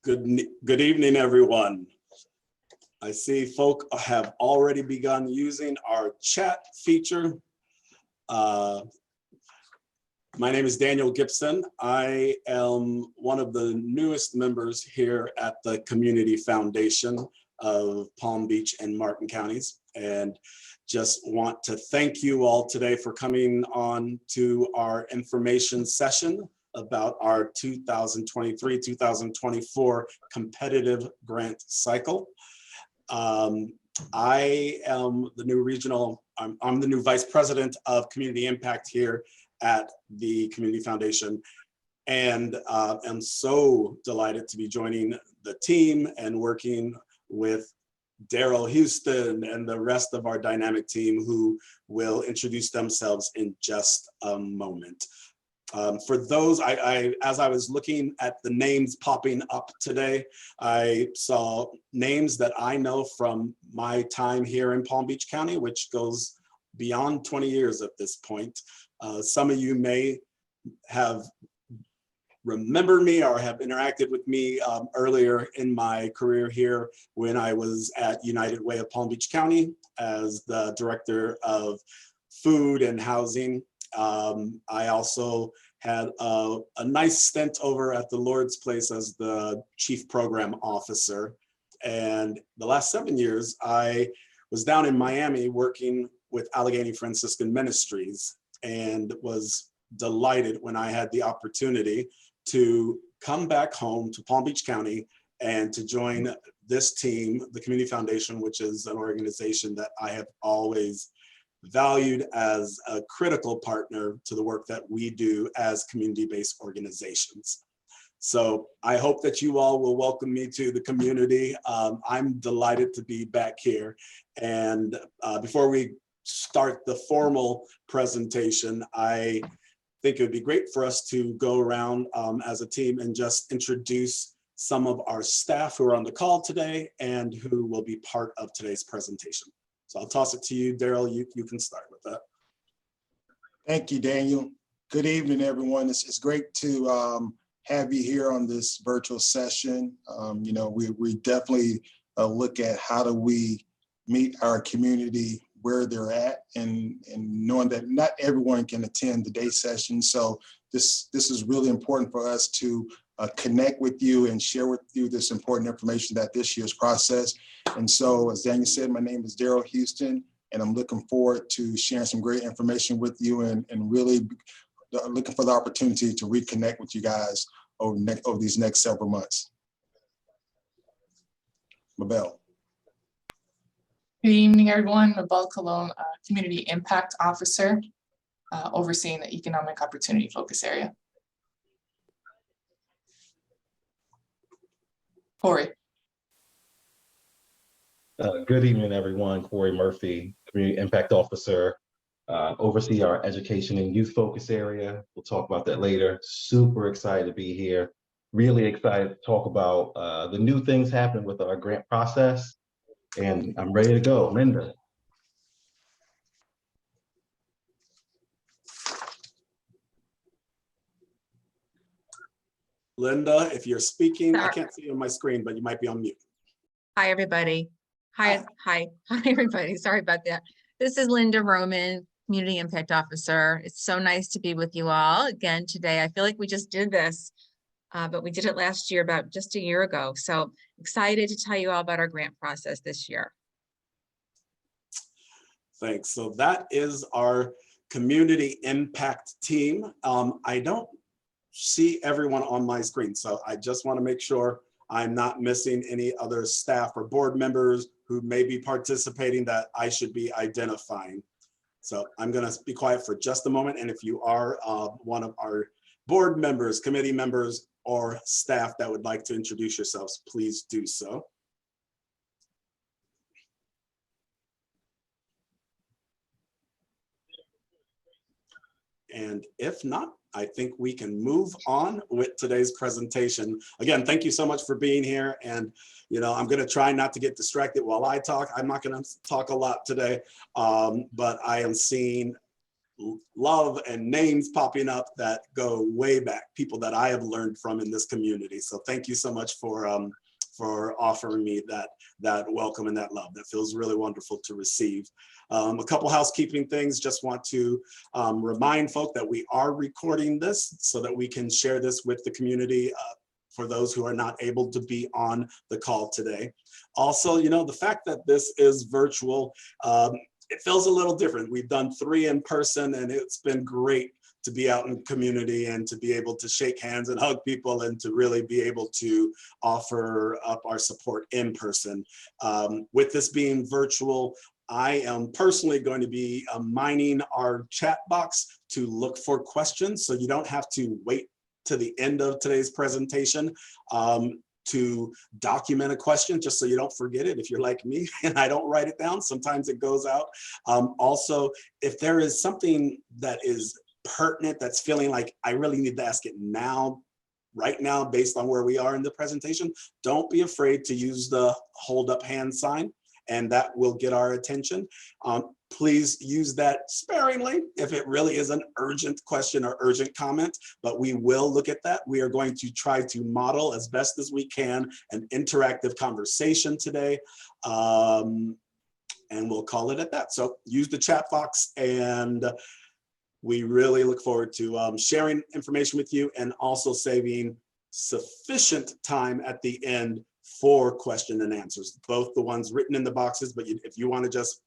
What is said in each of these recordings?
Good evening, everyone. I see folk have already begun using our chat feature. My name is Daniel Gibson. I am one of the newest members here at the Community Foundation of Palm Beach and Martin counties, and just want to thank you all today for coming on to our information session about our 2023-2024 competitive grant cycle. I am the new I'm the new Vice President of Community Impact here at the Community Foundation, and am so delighted to be joining the team and working with Daryl Houston and the rest of our dynamic team, who will introduce themselves in just a moment. For those, as I was looking at the names popping up today, I saw names that I know from my time here in Palm Beach County, which goes beyond 20 years at this point. Some of you may have remembered me or have interacted with me earlier in my career here when I was at United Way of Palm Beach County as the Director of Food and Housing. I also had a nice stint over at the Lord's Place as the Chief Program Officer. And the last 7 years, I was down in Miami working with Allegheny Franciscan Ministries, and was delighted when I had the opportunity to come back home to Palm Beach County and to join this team, the Community Foundation, which is an organization that I have always valued as a critical partner to the work that we do as community-based organizations. So I hope that you all will welcome me to the community. I'm delighted to be back here. And before we start the formal presentation, I think it would be great for us to go around as a team and just introduce some of our staff who are on the call today and who will be part of today's presentation. So I'll toss it to you, Daryl. You can start with that. Thank you, Daniel. Good evening, everyone. It's great to have you here on this virtual session. You know, we definitely look at how do we meet our community where they're at, and knowing that not everyone can attend the day session. So this is really important for us to connect with you and share with you this important information that this year's process. And so, as Daniel said, my name is Daryl Houston, and I'm looking forward to sharing some great information with you, and really looking for the opportunity to reconnect with you guys over these next several months. Mabel. Good evening, everyone. Mabel Colon, Community Impact Officer, overseeing the Economic Opportunity Focus Area. Corey. Good evening, everyone. Corey Murphy, Community Impact Officer, oversee our Education and Youth Focus Area. We'll talk about that later. Super excited to be here. Really excited to talk about the new things happening with our grant process. And I'm ready to go. Linda. Linda, if you're speaking, I can't see you on my screen, but you might be on mute. Hi, everybody. Hi, everybody. Sorry about that. This is Linda Roman, Community Impact Officer. It's so nice to be with you all again today. I feel like we just did this, but we did it last year, about just a year ago. So excited to tell you all about our grant process this year. Thanks. So that is our community impact team. I don't see everyone on my screen, so I just want to make sure I'm not missing any other staff or board members who may be participating that I should be identifying. So I'm going to be quiet for just a moment, and if you are one of our board members, committee members, or staff that would like to introduce yourselves, please do so. And if not, I think we can move on with today's presentation. Again, thank you so much for being here. And, you know, I'm going to try not to get distracted while I talk. I'm not going to talk a lot today, but I am seeing love and names popping up that go way back, people that I have learned from in this community. So thank you so much for offering me that welcome and that love. That feels really wonderful to receive. A couple housekeeping things. Just want to remind folk that we are recording this so that we can share this with the community for those who are not able to be on the call today. Also, you know, the fact that this is virtual, it feels a little different. We've done 3 in person, and it's been great to be out in the community and to be able to shake hands and hug people and to really be able to offer up our support in person. With this being virtual, I am personally going to be mining our chat box to look for questions, so you don't have to wait to the end of today's presentation to document a question, just so you don't forget it. If you're like me and I don't write it down, sometimes it goes out. Also, if there is something that is pertinent, that's feeling like I really need to ask it now, right now, based on where we are in the presentation, don't be afraid to use the hold up hand sign, and that will get our attention. Please use that sparingly if it really is an urgent question or urgent comment, but we will look at that. We are going to try to model as best as we can an interactive conversation today, and we'll call it at that. So use the chat box, and we really look forward to sharing information with you and also saving sufficient time at the end for question and answers, both the ones written in the boxes, but if you want to just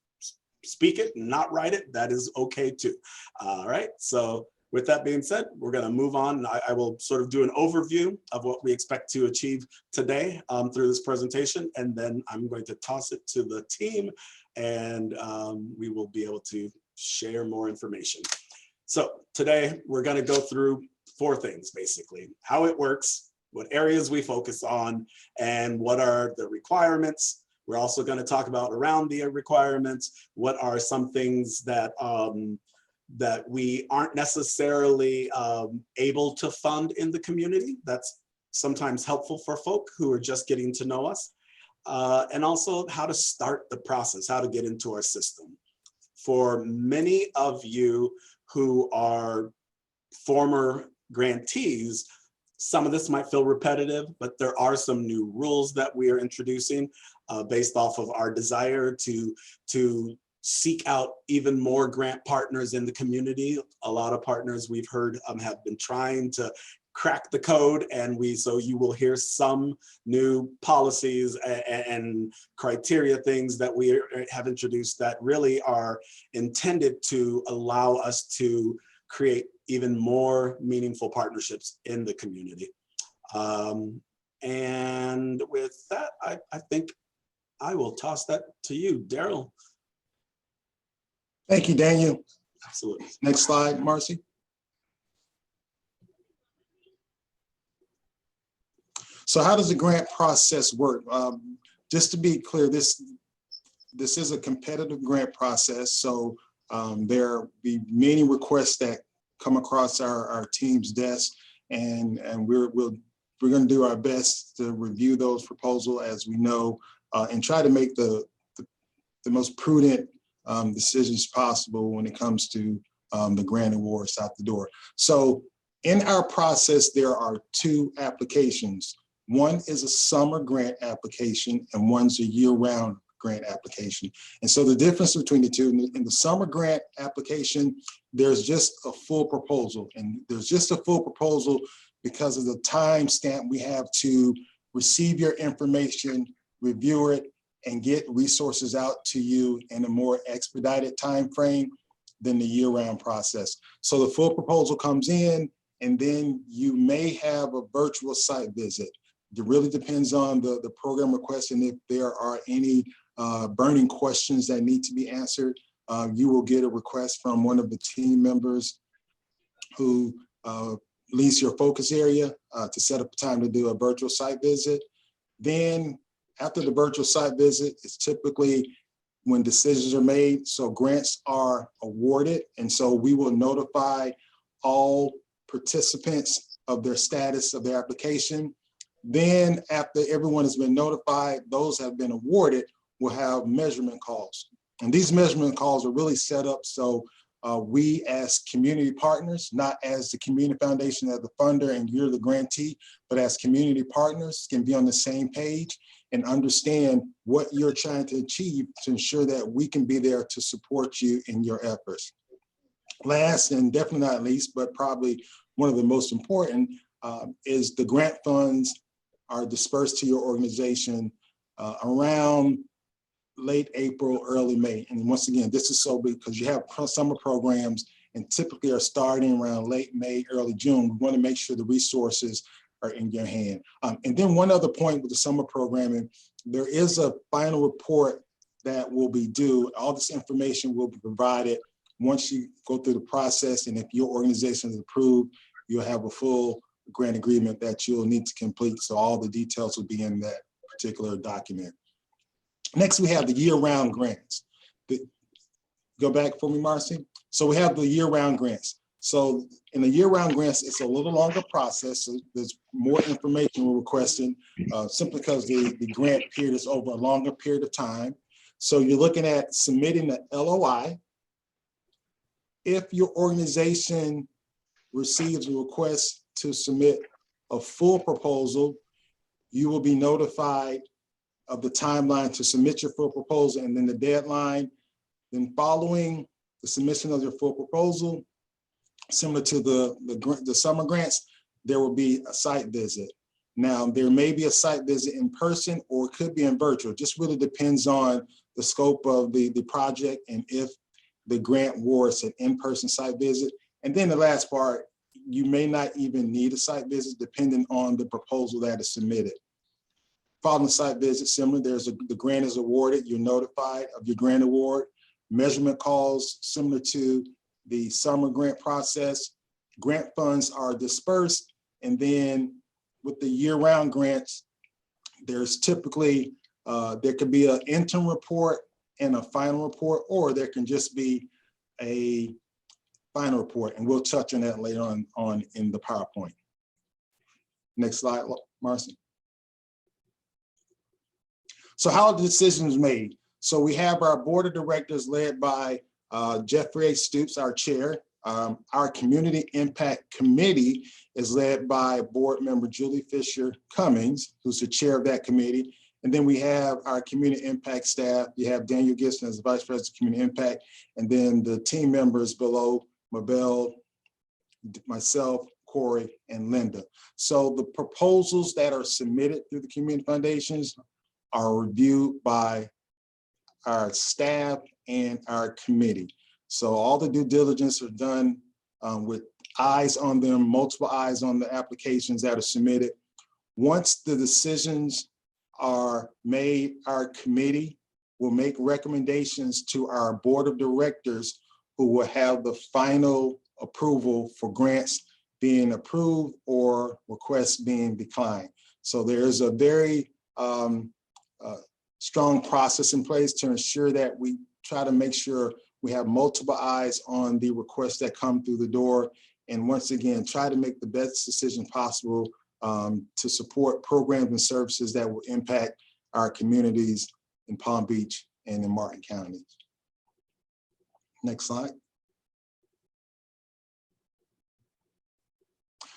speak it and not write it, that is okay too. All right, so with that being said, we're going to move on. I will sort of do an overview of what we expect to achieve today through this presentation, and then I'm going to toss it to the team, and we will be able to share more information. So today we're going to go through 4 things, basically: how it works, what areas we focus on, and what are the requirements. We're also going to talk about around the requirements, what are some things that that we aren't necessarily able to fund in the community. That's sometimes helpful for folk who are just getting to know us, and also how to start the process, how to get into our system. For many of you who are former grantees, some of this might feel repetitive, but there are some new rules that we are introducing based off of our desire to seek out even more grant partners in the community. A lot of partners we've heard have been trying to crack the code, and so you will hear some new policies and criteria things that we have introduced that really are intended to allow us to create even more meaningful partnerships in the community. And with that, I think I will toss that to you, Daryl. Thank you, Daniel. Absolutely. Next slide, Marcy. So how does the grant process work? Just to be clear, this is a competitive grant process. So there will be many requests that come across our team's desk, and we're going to do our best to review those proposals as we know, and try to make the most prudent decisions possible when it comes to the grant awards out the door. So in our process, there are 2 applications. One is a summer grant application and one's a year-round grant application. And so the difference between the 2, in the summer grant application, there's just a full proposal, and there's just a full proposal because of the time stamp we have to receive your information, review it, and get resources out to you in a more expedited time frame than the year-round process. So the full proposal comes in, and then you may have a virtual site visit. It really depends on the program request, and if there are any burning questions that need to be answered, you will get a request from one of the team members who leads your focus area to set up a time to do a virtual site visit. Then after the virtual site visit, it's typically when decisions are made. So grants are awarded, and so we will notify all participants of their status of their application. Then after everyone has been notified, those have been awarded will have measurement calls. And these measurement calls are really set up so We as community partners, not as the community foundation as the funder and you're the grantee, but as community partners can be on the same page and understand what you're trying to achieve to ensure that we can be there to support you in your efforts. Last and definitely not least, but probably one of the most important is the grant funds are dispersed to your organization around late April, early May. And once again, this is so because you have summer programs and typically are starting around late May, early June. We want to make sure the resources are in your hand. And then one other point with the summer programming, there is a final report that will be due. All this information will be provided once you go through the process. And if your organization is approved, you'll have a full grant agreement that you'll need to complete. So all the details will be in that particular document. Next, we have the year-round grants. Go back for me, Marcy. So we have the year-round grants. So in the year-round grants, it's a little longer process. So there's more information we're requesting simply because the grant period is over a longer period of time. So you're looking at submitting the LOI. If your organization receives a request to submit a full proposal, you will be notified of the timeline to submit your full proposal and then the deadline. Then following the submission of your full proposal, similar to the summer grants, there will be a site visit. Now, there may be a site visit in person or it could be in virtual. Just really depends on the scope of the project and if the grant warrants an in-person site visit. And then the last part, you may not even need a site visit depending on the proposal that is submitted. Following the site visit, similar, the grant is awarded, you're notified of your grant award. Measurement calls, similar to the summer grant process. Grant funds are dispersed, and then with the year-round grants, there's typically, there could be an interim report and a final report, or there can just be a final report, and we'll touch on that later on in the PowerPoint. Next slide, Marcy. So how are the decisions made? So we have our board of directors led by Jeffrey A. Stoops, our chair. Our community impact committee is led by board member Julie Fisher Cummings, who's the chair of that committee. And then we have our community impact staff. You have Daniel Gibson as the vice president of community impact, and then the team members below, Mabel, myself, Corey, and Linda. So the proposals that are submitted through the community foundations are reviewed by our staff and our committee. So all the due diligence are done with eyes on them, multiple eyes on the applications that are submitted. Once the decisions are made, our committee will make recommendations to our board of directors who will have the final approval for grants being approved or requests being declined. So there is a very strong process in place to ensure that we try to make sure we have multiple eyes on the requests that come through the door. And once again, try to make the best decision possible to support programs and services that will impact our communities in Palm Beach and in Martin County. Next slide.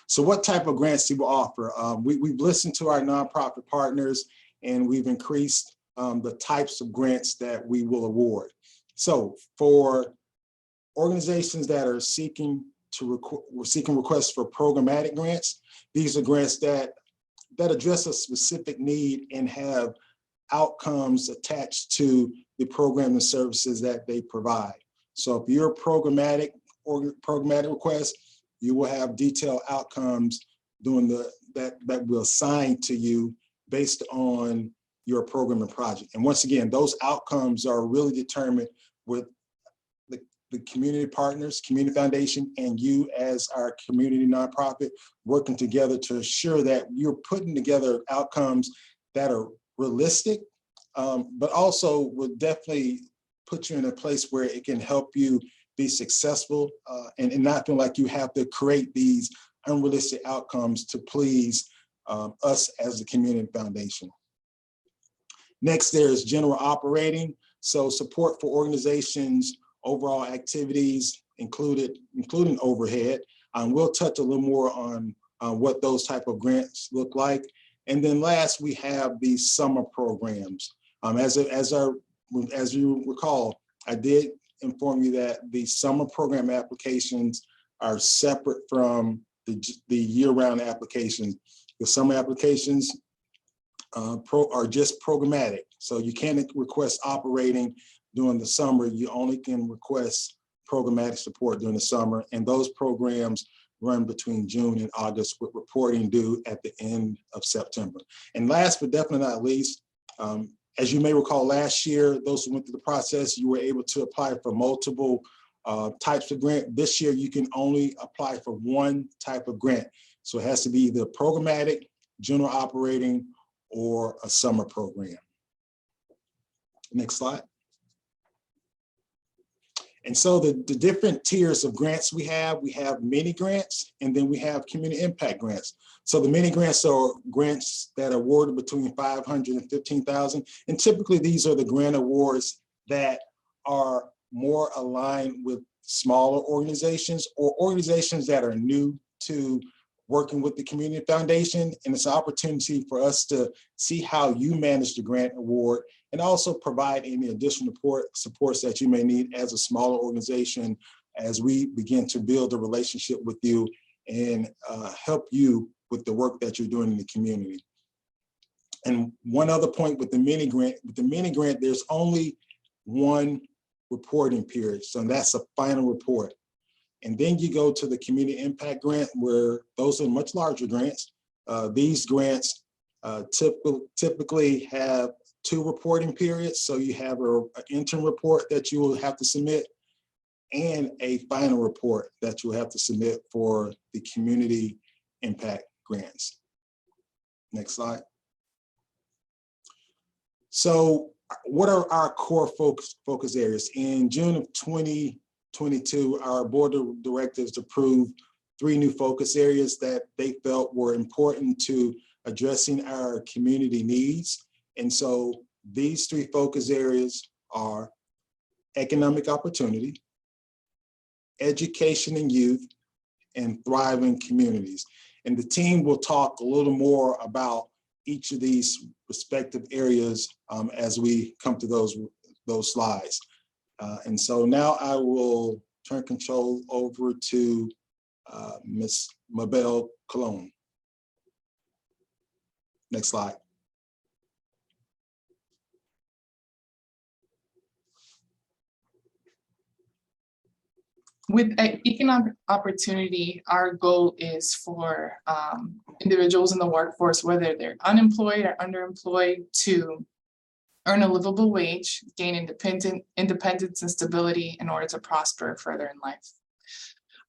So what type of grants do we offer? We've listened to our nonprofit partners and we've increased the types of grants that we will award. So for organizations that are seeking requests for programmatic grants, these are grants that address a specific need and have outcomes attached to the program and services that they provide. So if you're a programmatic request, you will have detailed outcomes doing that will assign to you based on your program and project. And once again, those outcomes are really determined with the community partners, community foundation, and you as our community nonprofit working together to ensure that you're putting together outcomes that are realistic, but also will definitely put you in a place where it can help you be successful and not feel like you have to create these unrealistic outcomes to please us as the community foundation. Next, there's general operating. So support for organizations, overall activities, including overhead. We'll touch a little more on what those type of grants look like. And then last, we have the summer programs. As you recall, I did inform you that the summer program applications are separate from the year-round applications. The summer applications are just programmatic. So you can't request operating during the summer. You only can request programmatic support during the summer. And those programs run between June and August, with reporting due at the end of September. And last but definitely not least, as you may recall, last year, those who went through the process, you were able to apply for multiple types of grant. This year, you can only apply for one type of grant. So it has to be either programmatic, general operating, or a summer program. Next slide. And so the different tiers of grants we have mini grants, and then we have community impact grants. So the mini grants are grants that are awarded between $500 and $15,000. And typically these are the grant awards that are more aligned with smaller organizations or organizations that are new to working with the community foundation. And it's an opportunity for us to see how you manage the grant award and also provide any additional supports that you may need as a smaller organization as we begin to build a relationship with you and help you with the work that you're doing in the community. And one other point with the mini grant, there's only one reporting period. So that's a final report. And then you go to the community impact grant, where those are much larger grants. These grants typically have 2 reporting periods. So you have an interim report that you will have to submit and a final report that you'll have to submit for the community impact grants. Next slide. So what are our core focus areas? In June of 2022, our board of directors approved 3 new focus areas that they felt were important to addressing our community needs. And so these 3 focus areas are economic opportunity, education and youth, and thriving communities. And the team will talk a little more about each of these respective areas as we come to those slides. And so now I will turn control over to Ms. Mabel Colon. Next slide. With economic opportunity, our goal is for individuals in the workforce, whether they're unemployed or underemployed, to earn a livable wage, gain independence and stability in order to prosper further in life.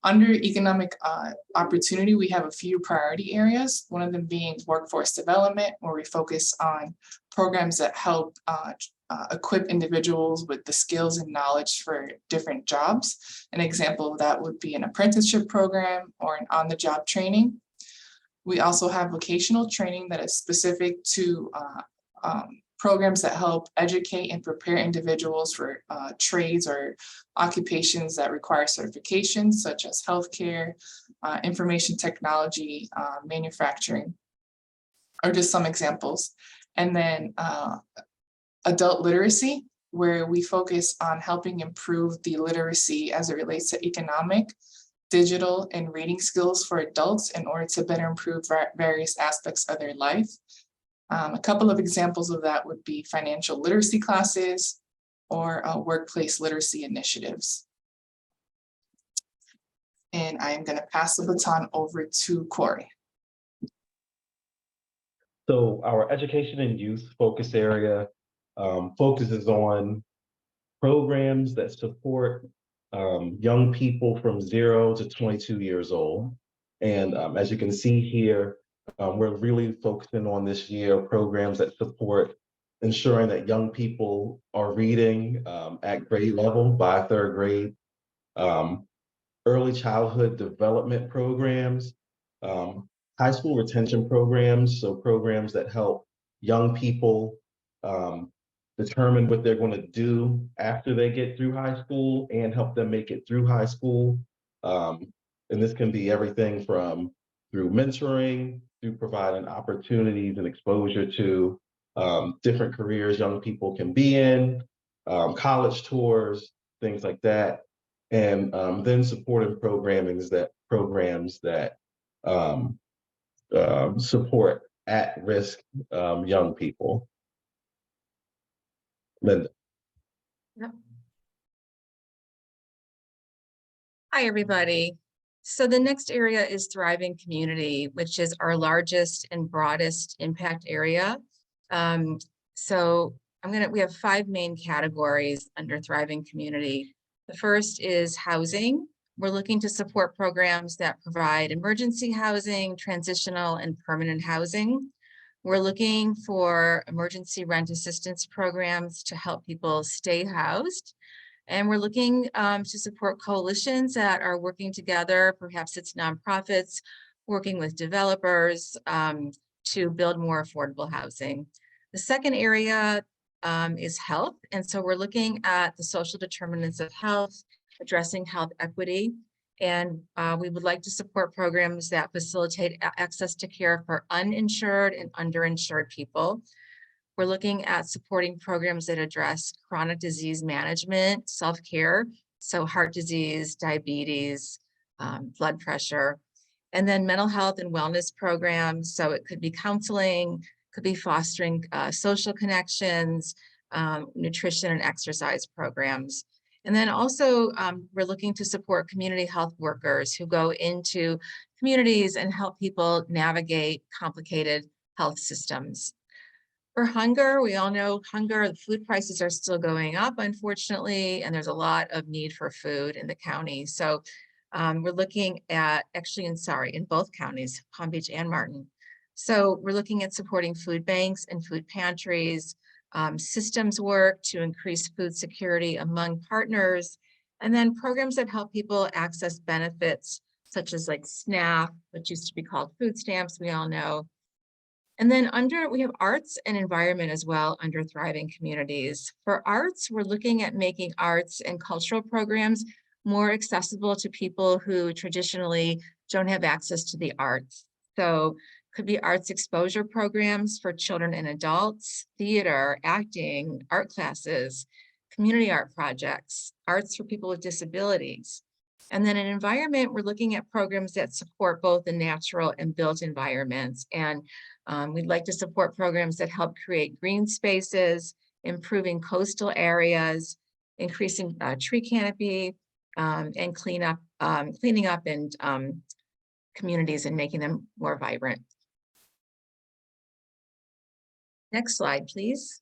Under economic opportunity, we have a few priority areas, one of them being workforce development, where we focus on programs that help equip individuals with the skills and knowledge for different jobs. An example of that would be an apprenticeship program or an on-the-job training. We also have vocational training that is specific to programs that help educate and prepare individuals for trades or occupations that require certifications, such as healthcare, information technology, manufacturing, are just some examples. And then adult literacy, where we focus on helping improve the literacy as it relates to economic, digital, and reading skills for adults in order to better improve various aspects of their life. A couple of examples of that would be financial literacy classes or workplace literacy initiatives. And I am going to pass the baton over to Corey. So our education and youth focus area focuses on programs that support young people from 0 to 22 years old. And as you can see here, we're really focusing on this year programs that support ensuring that young people are reading at grade level by 3rd grade, early childhood development programs, high school retention programs, so programs that help young people determine what they're going to do after they get through high school and help them make it through high school. And this can be everything from through mentoring, through providing opportunities and exposure to different careers young people can be in, college tours, things like that. And then supporting programs that support at-risk young people. Linda. Yep. Hi, everybody. So the next area is Thriving Community, which is our largest and broadest impact area. We have 5 main categories under Thriving Community. The first is housing. We're looking to support programs that provide emergency housing, transitional and permanent housing. We're looking for emergency rent assistance programs to help people stay housed. And we're looking to support coalitions that are working together, perhaps it's nonprofits, working with developers to build more affordable housing. The second area is health. And so we're looking at the social determinants of health, addressing health equity. And we would like to support programs that facilitate access to care for uninsured and underinsured people. We're looking at supporting programs that address chronic disease management, self-care, so heart disease, diabetes, blood pressure, and then mental health and wellness programs. So it could be counseling, could be fostering social connections, nutrition and exercise programs. And then also we're looking to support community health workers who go into communities and help people navigate complicated health systems. For hunger, we all know hunger, the food prices are still going up, unfortunately, and there's a lot of need for food in the county. So we're looking at, in both counties, Palm Beach and Martin. So we're looking at supporting food banks and food pantries, systems work to increase food security among partners, and then programs that help people access benefits such as like SNAP, which used to be called food stamps, we all know. And then we have arts and environment as well under Thriving Communities. For arts, we're looking at making arts and cultural programs more accessible to people who traditionally don't have access to the arts. So could be arts exposure programs for children and adults, theater, acting, art classes, community art projects, arts for people with disabilities. And then in environment, we're looking at programs that support both the natural and built environments. And we'd like to support programs that help create green spaces, improving coastal areas, increasing tree canopy, and cleaning up and communities and making them more vibrant. Next slide, please.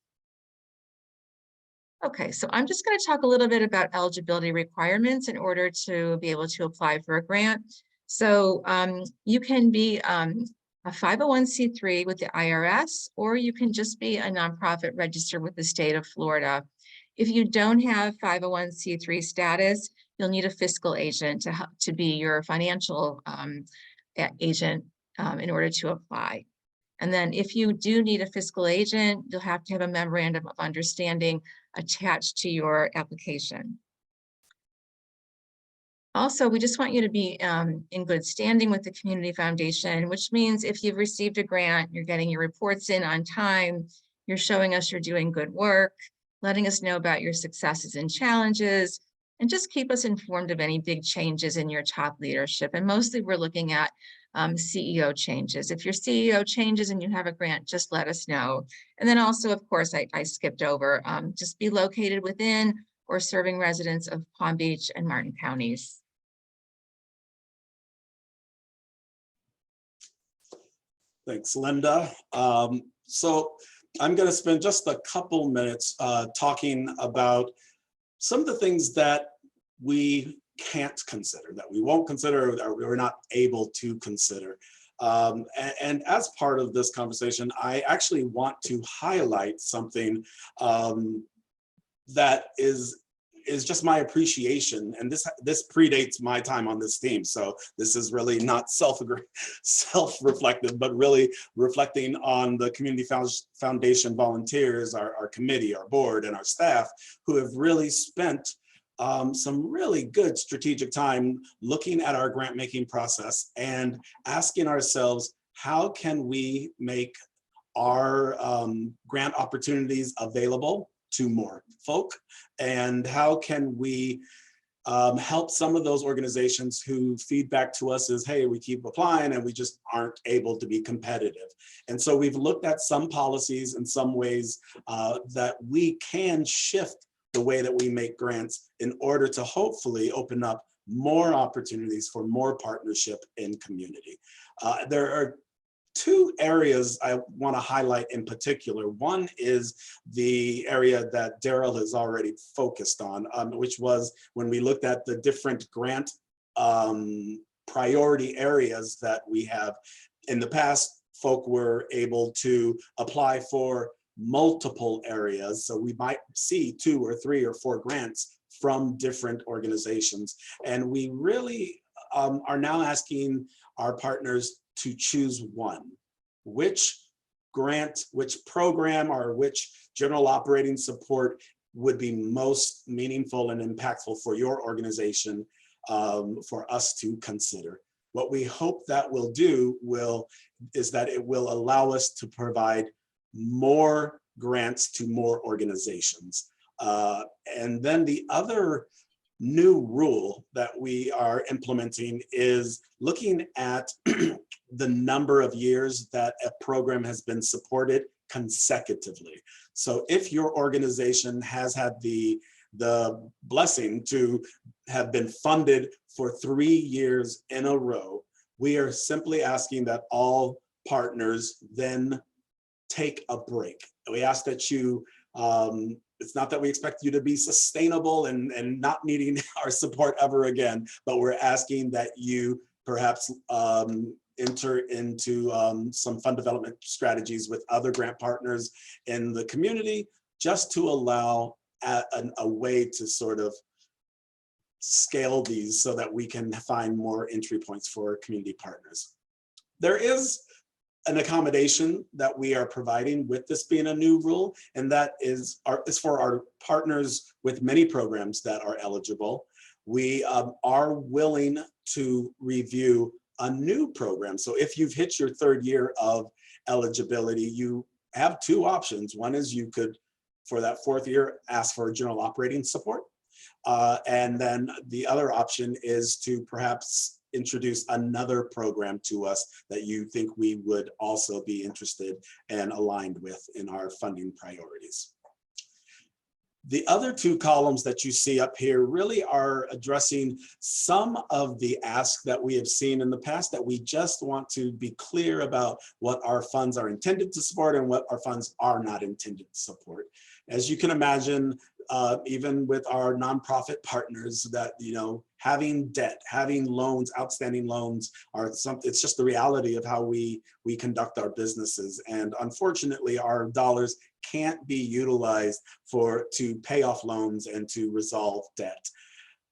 Okay, so I'm just going to talk a little bit about eligibility requirements in order to be able to apply for a grant. So you can be a 501c3 with the IRS, or you can just be a nonprofit registered with the state of Florida. If you don't have 501c3 status, you'll need a fiscal agent to be your financial agent in order to apply. And then if you do need a fiscal agent, you'll have to have a memorandum of understanding attached to your application. Also, we just want you to be in good standing with the Community Foundation, which means if you've received a grant, you're getting your reports in on time, you're showing us you're doing good work, letting us know about your successes and challenges, and just keep us informed of any big changes in your top leadership. And mostly we're looking at CEO changes. If your CEO changes and you have a grant, just let us know. And then also, of course, I skipped over, just be located within or serving residents of Palm Beach and Martin counties. Thanks, Linda. So I'm going to spend just a couple minutes talking about some of the things that we can't consider, that we won't consider, or we're not able to consider. And as part of this conversation, I actually want to highlight something that is is just my appreciation, and this predates my time on this team, so this is really not self-reflective, but really reflecting on the Community Foundation volunteers, our committee, our board, and our staff, who have really spent some really good strategic time looking at our grant making process and asking ourselves, how can we make our grant opportunities available to more folk, and how can we help some of those organizations who feedback to us is, hey, we keep applying and we just aren't able to be competitive. And so we've looked at some policies and some ways that we can shift the way that we make grants in order to hopefully open up more opportunities for more partnership in community. There are two areas I want to highlight in particular. One is the area that Daryl has already focused on, which was when we looked at the different grant priority areas that we have. In the past, folk were able to apply for multiple areas. So we might see 2 or 3 or 4 grants from different organizations. And we really are now asking our partners to choose one. Which grant, which program, or which general operating support would be most meaningful and impactful for your organization for us to consider. What we hope that will do is that it will allow us to provide more grants to more organizations. And then the other new rule that we are implementing is looking at the number of years that a program has been supported consecutively. So if your organization has had the blessing to have been funded for 3 years in a row, we are simply asking that all partners then take a break. We ask that you, it's not that we expect you to be sustainable and not needing our support ever again, but we're asking that you perhaps enter into some fund development strategies with other grant partners in the community, just to allow a way to sort of scale these so that we can find more entry points for community partners. There is an accommodation that we are providing with this being a new rule, and that is for our partners with many programs that are eligible. We are willing to review a new program. So if you've hit your 3rd year of eligibility, you have 2 options. One is you could, for that 4th year, ask for general operating support. And then the other option is to perhaps introduce another program to us that you think we would also be interested and aligned with in our funding priorities. The other 2 columns that you see up here really are addressing some of the asks that we have seen in the past, that we just want to be clear about what our funds are intended to support and what our funds are not intended to support. As you can imagine, even with our nonprofit partners, that, you know, having debt, having loans, outstanding loans are something, it's just the reality of how we conduct our businesses. And unfortunately, our dollars can't be utilized to pay off loans and to resolve debt.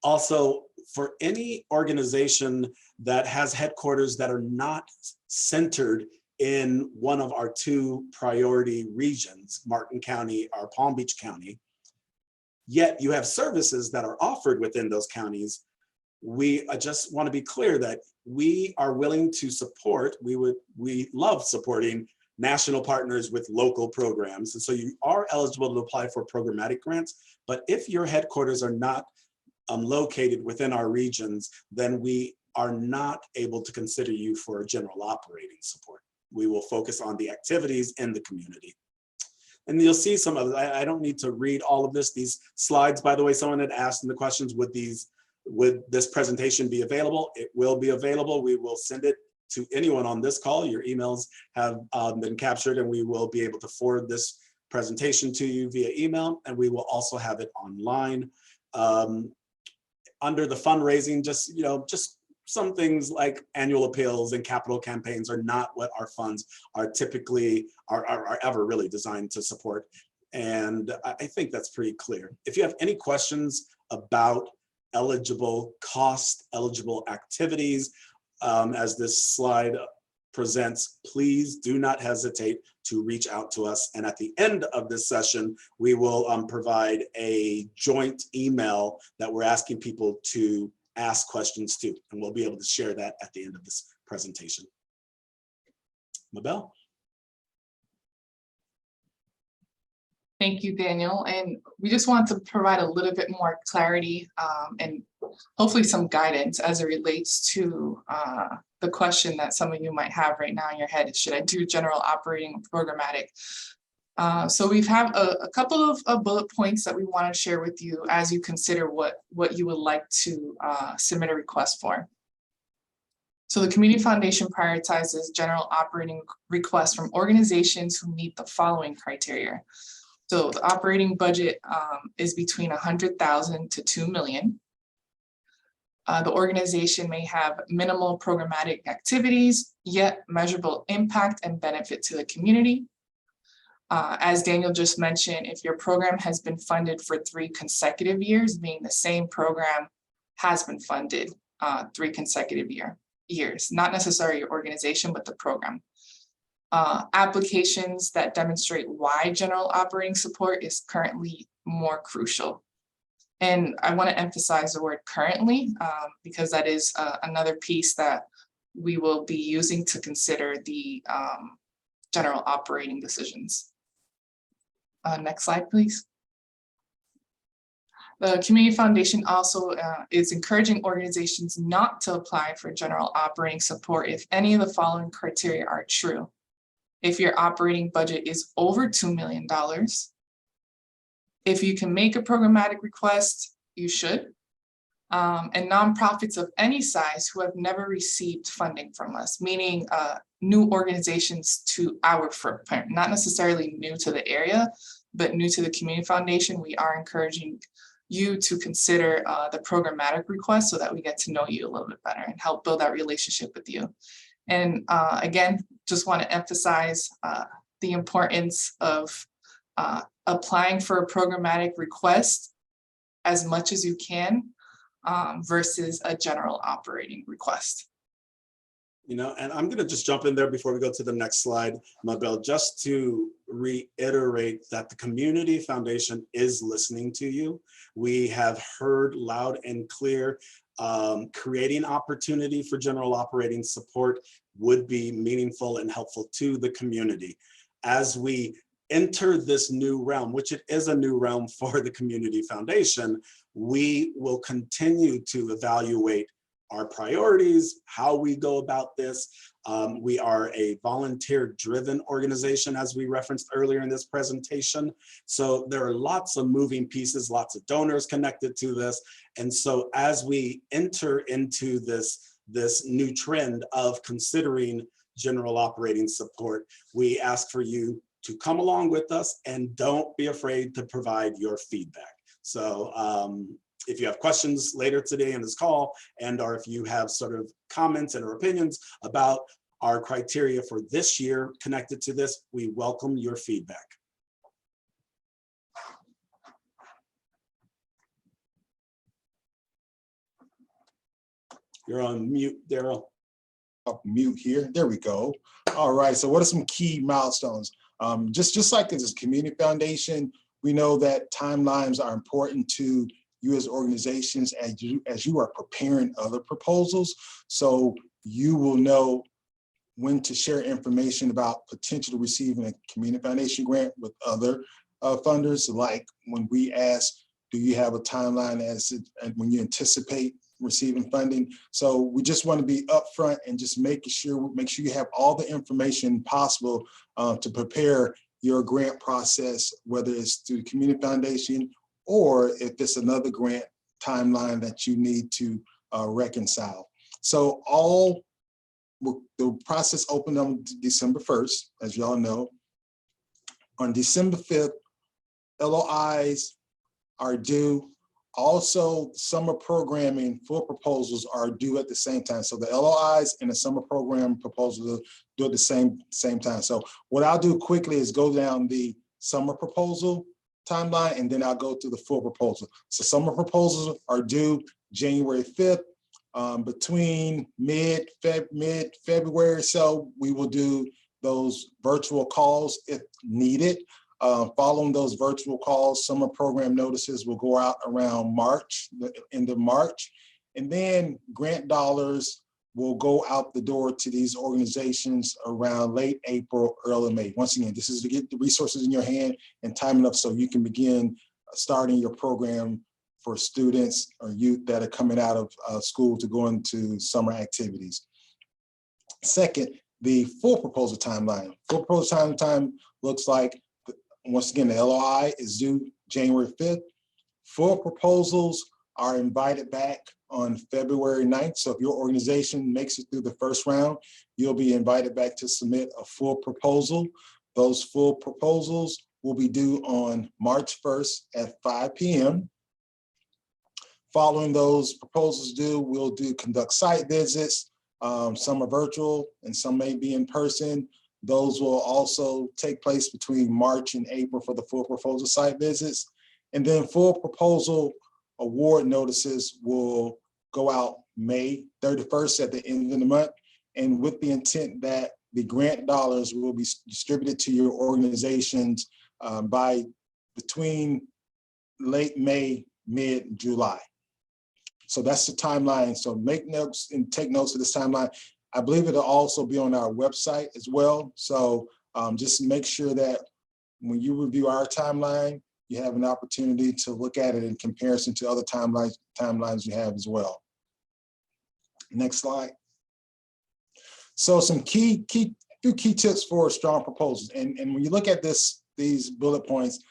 Also, for any organization that has headquarters that are not centered in one of our 2 priority regions, Martin County or Palm Beach County, yet you have services that are offered within those counties, we just want to be clear that we are willing to support, we love supporting national partners with local programs. And so you are eligible to apply for programmatic grants, but if your headquarters are not located within our regions, then we are not able to consider you for general operating support. We will focus on the activities in the community. And you'll see some of it. I don't need to read all of this. These slides, by the way, someone had asked in the questions, would this presentation be available? It will be available. We will send it to anyone on this call. Your emails have been captured, and we will be able to forward this presentation to you via email, and we will also have it online. Under the fundraising, just some things like annual appeals and capital campaigns are not what our funds are typically are ever really designed to support. And I think that's pretty clear. If you have any questions about eligible cost, eligible activities, as this slide presents, please do not hesitate to reach out to us. And at the end of this session, we will provide a joint email that we're asking people to ask questions to, and we'll be able to share that at the end of this presentation. Mabel? Thank you, Daniel. And we just want to provide a little bit more clarity and hopefully some guidance as it relates to the question that some of you might have right now in your head. Should I do general operating or programmatic? So we have a couple of bullet points that we want to share with you as you consider what you would like to submit a request for. So the Community Foundation prioritizes general operating requests from organizations who meet the following criteria. So the operating budget is between 100,000 to 2 million. The organization may have minimal programmatic activities, yet measurable impact and benefit to the community. As Daniel just mentioned, if your program has been funded for 3 consecutive years, meaning the same program has been funded 3 consecutive years, not necessarily your organization, but the program. Applications that demonstrate why general operating support is currently more crucial. And I want to emphasize the word currently, because that is another piece that we will be using to consider the general operating decisions. Next slide, please. The Community Foundation also is encouraging organizations not to apply for general operating support if any of the following criteria are true. If your operating budget is over $2 million, if you can make a programmatic request, you should. And nonprofits of any size who have never received funding from us, meaning new organizations to our footprint, not necessarily new to the area, but new to the Community Foundation. We are encouraging you to consider the programmatic request so that we get to know you a little bit better and help build that relationship with you. And again, just want to emphasize the importance of applying for a programmatic request as much as you can versus a general operating request. You know, and I'm going to just jump in there before we go to the next slide, Mabel, just to reiterate that the Community Foundation is listening to you. We have heard loud and clear creating opportunity for general operating support would be meaningful and helpful to the community. As we enter this new realm, which it is a new realm for the Community Foundation, we will continue to evaluate our priorities, how we go about this. We are a volunteer-driven organization, as we referenced earlier in this presentation. So there are lots of moving pieces, lots of donors connected to this. And so as we enter into this new trend of considering general operating support, we ask for you to come along with us and don't be afraid to provide your feedback. So if you have questions later today in this call, or if you have sort of comments and or opinions about our criteria for this year connected to this, we welcome your feedback. You're on mute, Daryl. Up mute here. There we go. All right. So what are some key milestones? Just like as a Community Foundation, we know that timelines are important to you as organizations as you are preparing other proposals. So you will know when to share information about potentially receiving a Community Foundation grant with other funders, like when we ask, do you have a timeline when you anticipate receiving funding? So we just want to be upfront and just make sure you have all the information possible to prepare your grant process, whether it's through the Community Foundation or if it's another grant timeline that you need to reconcile. So the process opened on December 1st, as y'all know. On December 5th, LOIs are due. Also, summer programming for proposals are due at the same time. So the LOIs and the summer program proposals are due at the same time. So what I'll do quickly is go down the summer proposal timeline, and then I'll go to the full proposal. So summer proposals are due January 5th. Between mid-February, so we will do those virtual calls if needed. Following those virtual calls, summer program notices will go out around March, the end of March. And then grant dollars will go out the door to these organizations around late April, early May. Once again, this is to get the resources in your hand and time enough so you can begin starting your program for students or youth that are coming out of school to go into summer activities. Second, the full proposal timeline. Full proposal time looks like, once again, the LOI is due January 5th. Full proposals are invited back on February 9th. So if your organization makes it through the first round, you'll be invited back to submit a full proposal. Those full proposals will be due on March 1st at 5 p.m. Following those proposals due, we'll conduct site visits. Some are virtual and some may be in person. Those will also take place between March and April for the full proposal site visits. And then full proposal award notices will go out May 31st at the end of the month, and with the intent that the grant dollars will be distributed to your organizations by between late May, mid-July. So that's the timeline. So make notes and take notes of this timeline. I believe it'll also be on our website as well. So just make sure that when you review our timeline, you have an opportunity to look at it in comparison to other timelines you have as well. Next slide. So some few key tips for strong proposals. And when you look at these bullet points,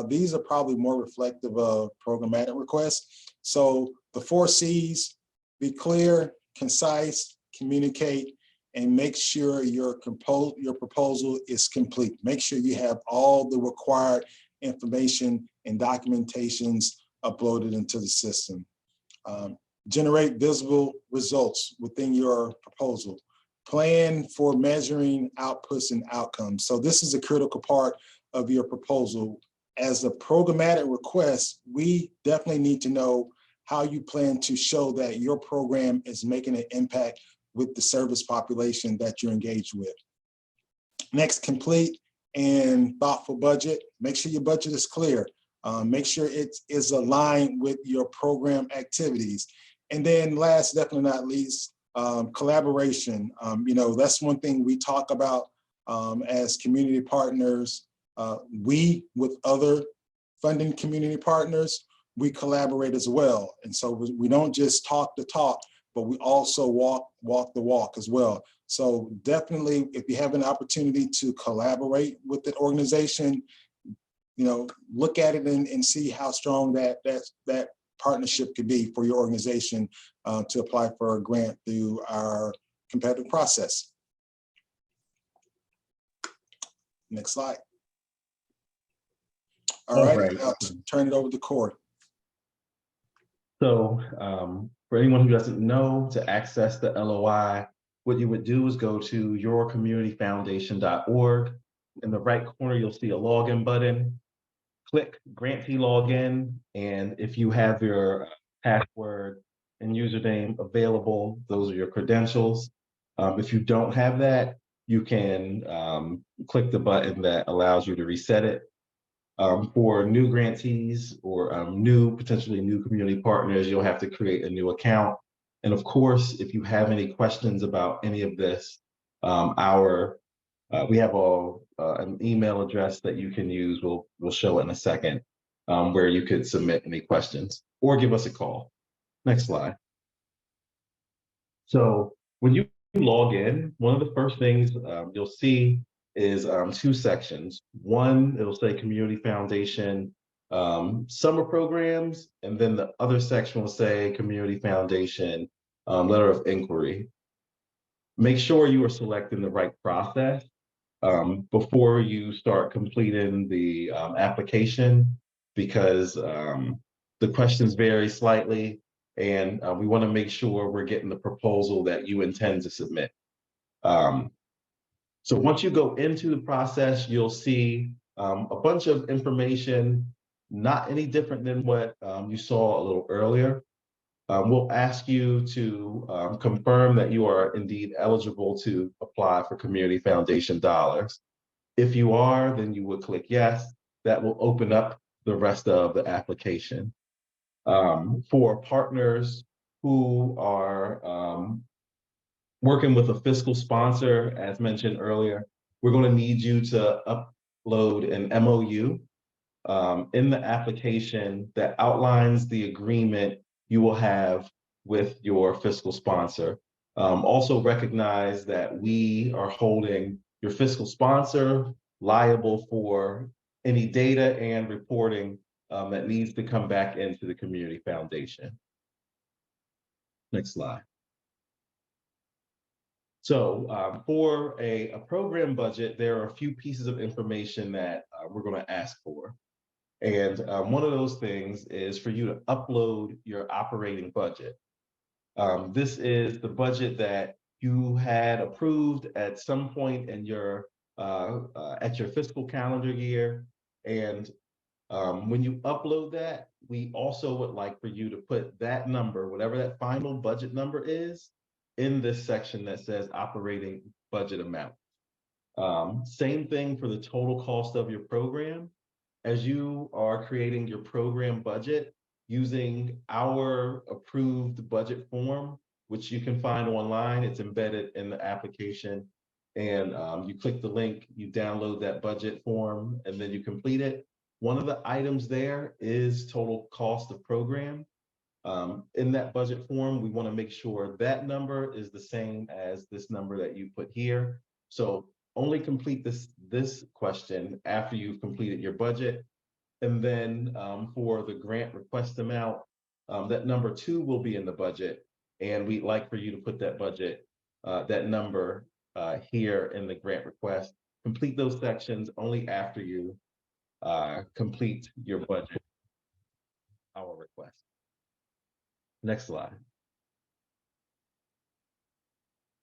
these are probably more reflective of programmatic requests. So the 4 C's: be clear, concise, communicate, and make sure your proposal is complete. Make sure you have all the required information and documentations uploaded into the system. Generate visible results within your proposal. Plan for measuring outputs and outcomes. So this is a critical part of your proposal. As a programmatic request, we definitely need to know how you plan to show that your program is making an impact with the service population that you're engaged with. Next, complete and thoughtful budget. Make sure your budget is clear. Make sure it is aligned with your program activities. And then last, definitely not least, collaboration. That's one thing we talk about as community partners. We, with other funding community partners, we collaborate as well. And so we don't just talk the talk, but we also walk the walk as well. So definitely, if you have an opportunity to collaborate with the organization, look at it and see how strong that partnership could be for your organization to apply for a grant through our competitive process. Next slide. All right, I'll turn it over to Corey. So for anyone who doesn't know, to access the LOI, what you would do is go to yourcommunityfoundation.org. In the right corner, you'll see a login button. Click Grantee Login, and if you have your password and username available, those are your credentials. If you don't have that, you can click the button that allows you to reset it. For new grantees or potentially new community partners, you'll have to create a new account. And of course, if you have any questions about any of this, we have an email address that you can use. We'll show it in a second, where you could submit any questions or give us a call. Next slide. So when you log in, one of the first things you'll see is 2 sections. One, it'll say Community Foundation summer programs, and then the other section will say Community Foundation letter of inquiry. Make sure you are selecting the right process before you start completing the application, because the questions vary slightly, and we want to make sure we're getting the proposal that you intend to submit. So once you go into the process, you'll see A bunch of information, not any different than what you saw a little earlier. We'll ask you to confirm that you are indeed eligible to apply for Community Foundation dollars. If you are, then you would click yes. That will open up the rest of the application. For partners who are working with a fiscal sponsor, as mentioned earlier, we're going to need you to upload an MOU in the application that outlines the agreement you will have with your fiscal sponsor. Also recognize that we are holding your fiscal sponsor liable for any data and reporting that needs to come back into the Community Foundation. Next slide. So for a program budget, there are a few pieces of information that we're going to ask for. And one of those things is for you to upload your operating budget. This is the budget that you had approved at some point in your fiscal calendar year. And when you upload that, we also would like for you to put that number, whatever that final budget number is, in this section that says operating budget amount. Same thing for the total cost of your program. As you are creating your program budget using our approved budget form, which you can find online, it's embedded in the application. And you click the link, you download that budget form, and then you complete it. One of the items there is total cost of program. In that budget form, we want to make sure that number is the same as this number that you put here. So only complete this question after you've completed your budget. And then for the grant request amount, that number 2 will be in the budget. And we'd like for you to put that budget, that number here in the grant request. Complete those sections only after you complete your budget, our request. Next slide.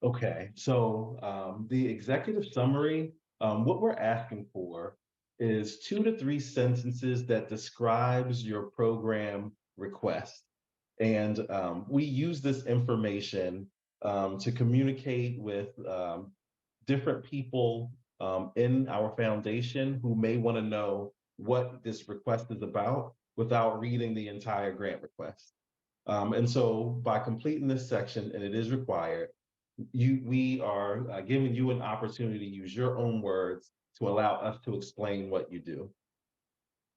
Okay, so the executive summary, what we're asking for is 2 to 3 sentences that describes your program request. And we use this information to communicate with different people in our foundation who may want to know what this request is about without reading the entire grant request. And so by completing this section, and it is required, we are giving you an opportunity to use your own words to allow us to explain what you do.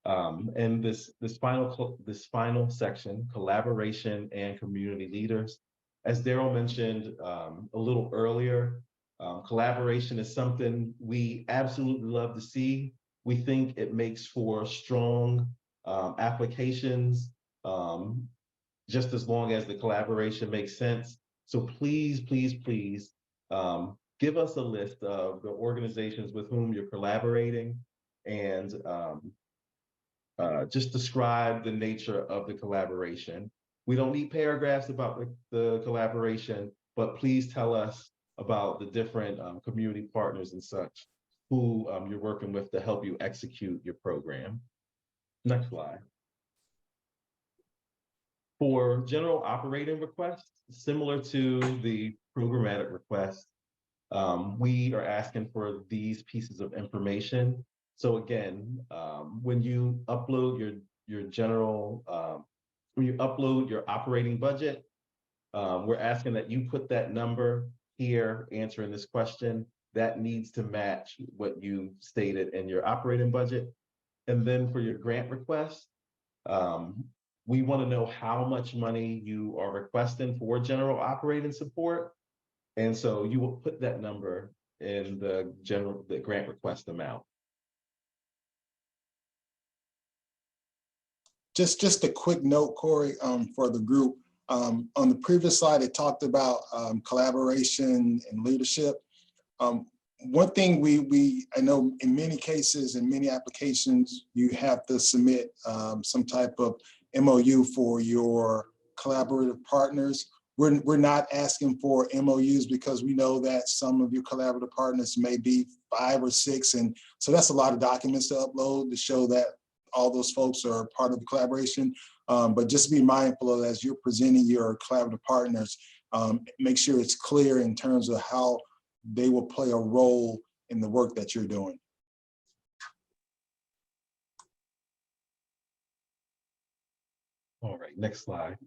And this final section, collaboration and community leaders, as Daryl mentioned a little earlier, collaboration is something we absolutely love to see. We think it makes for strong applications, just as long as the collaboration makes sense. So please, please, please give us a list of the organizations with whom you're collaborating, and just describe the nature of the collaboration. We don't need paragraphs about the collaboration, but please tell us about the different community partners and such who you're working with to help you execute your program. Next slide. For general operating requests, similar to the programmatic request, we are asking for these pieces of information. So again, when you upload your general, when you upload your operating budget, we're asking that you put that number here answering this question. That needs to match what you stated in your operating budget. And then for your grant request, we want to know how much money you are requesting for general operating support. And so you will put that number in the grant request amount. Just a quick note, Corey, for the group. On the previous slide, it talked about collaboration and leadership. One thing I know in many cases, in many applications, you have to submit some type of MOU for your collaborative partners. we're not asking for MOUs because we know that some of your collaborative partners may be 5 or 6. And so that's a lot of documents to upload to show that all those folks are part of the collaboration. But just be mindful of, as you're presenting your collaborative partners, make sure it's clear in terms of how they will play a role in the work that you're doing. All right, next slide.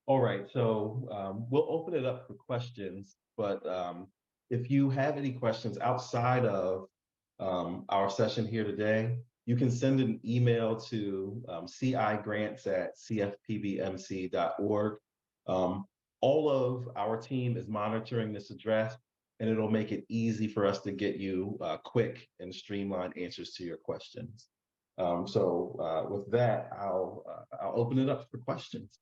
All right, so we'll open it up for questions, but if you have any questions outside of our session here today, you can send an email to cigrants@cfpbmc.org. All of our team is monitoring this address, and it'll make it easy for us to get you quick and streamlined answers to your questions. With that, I'll open it up for questions.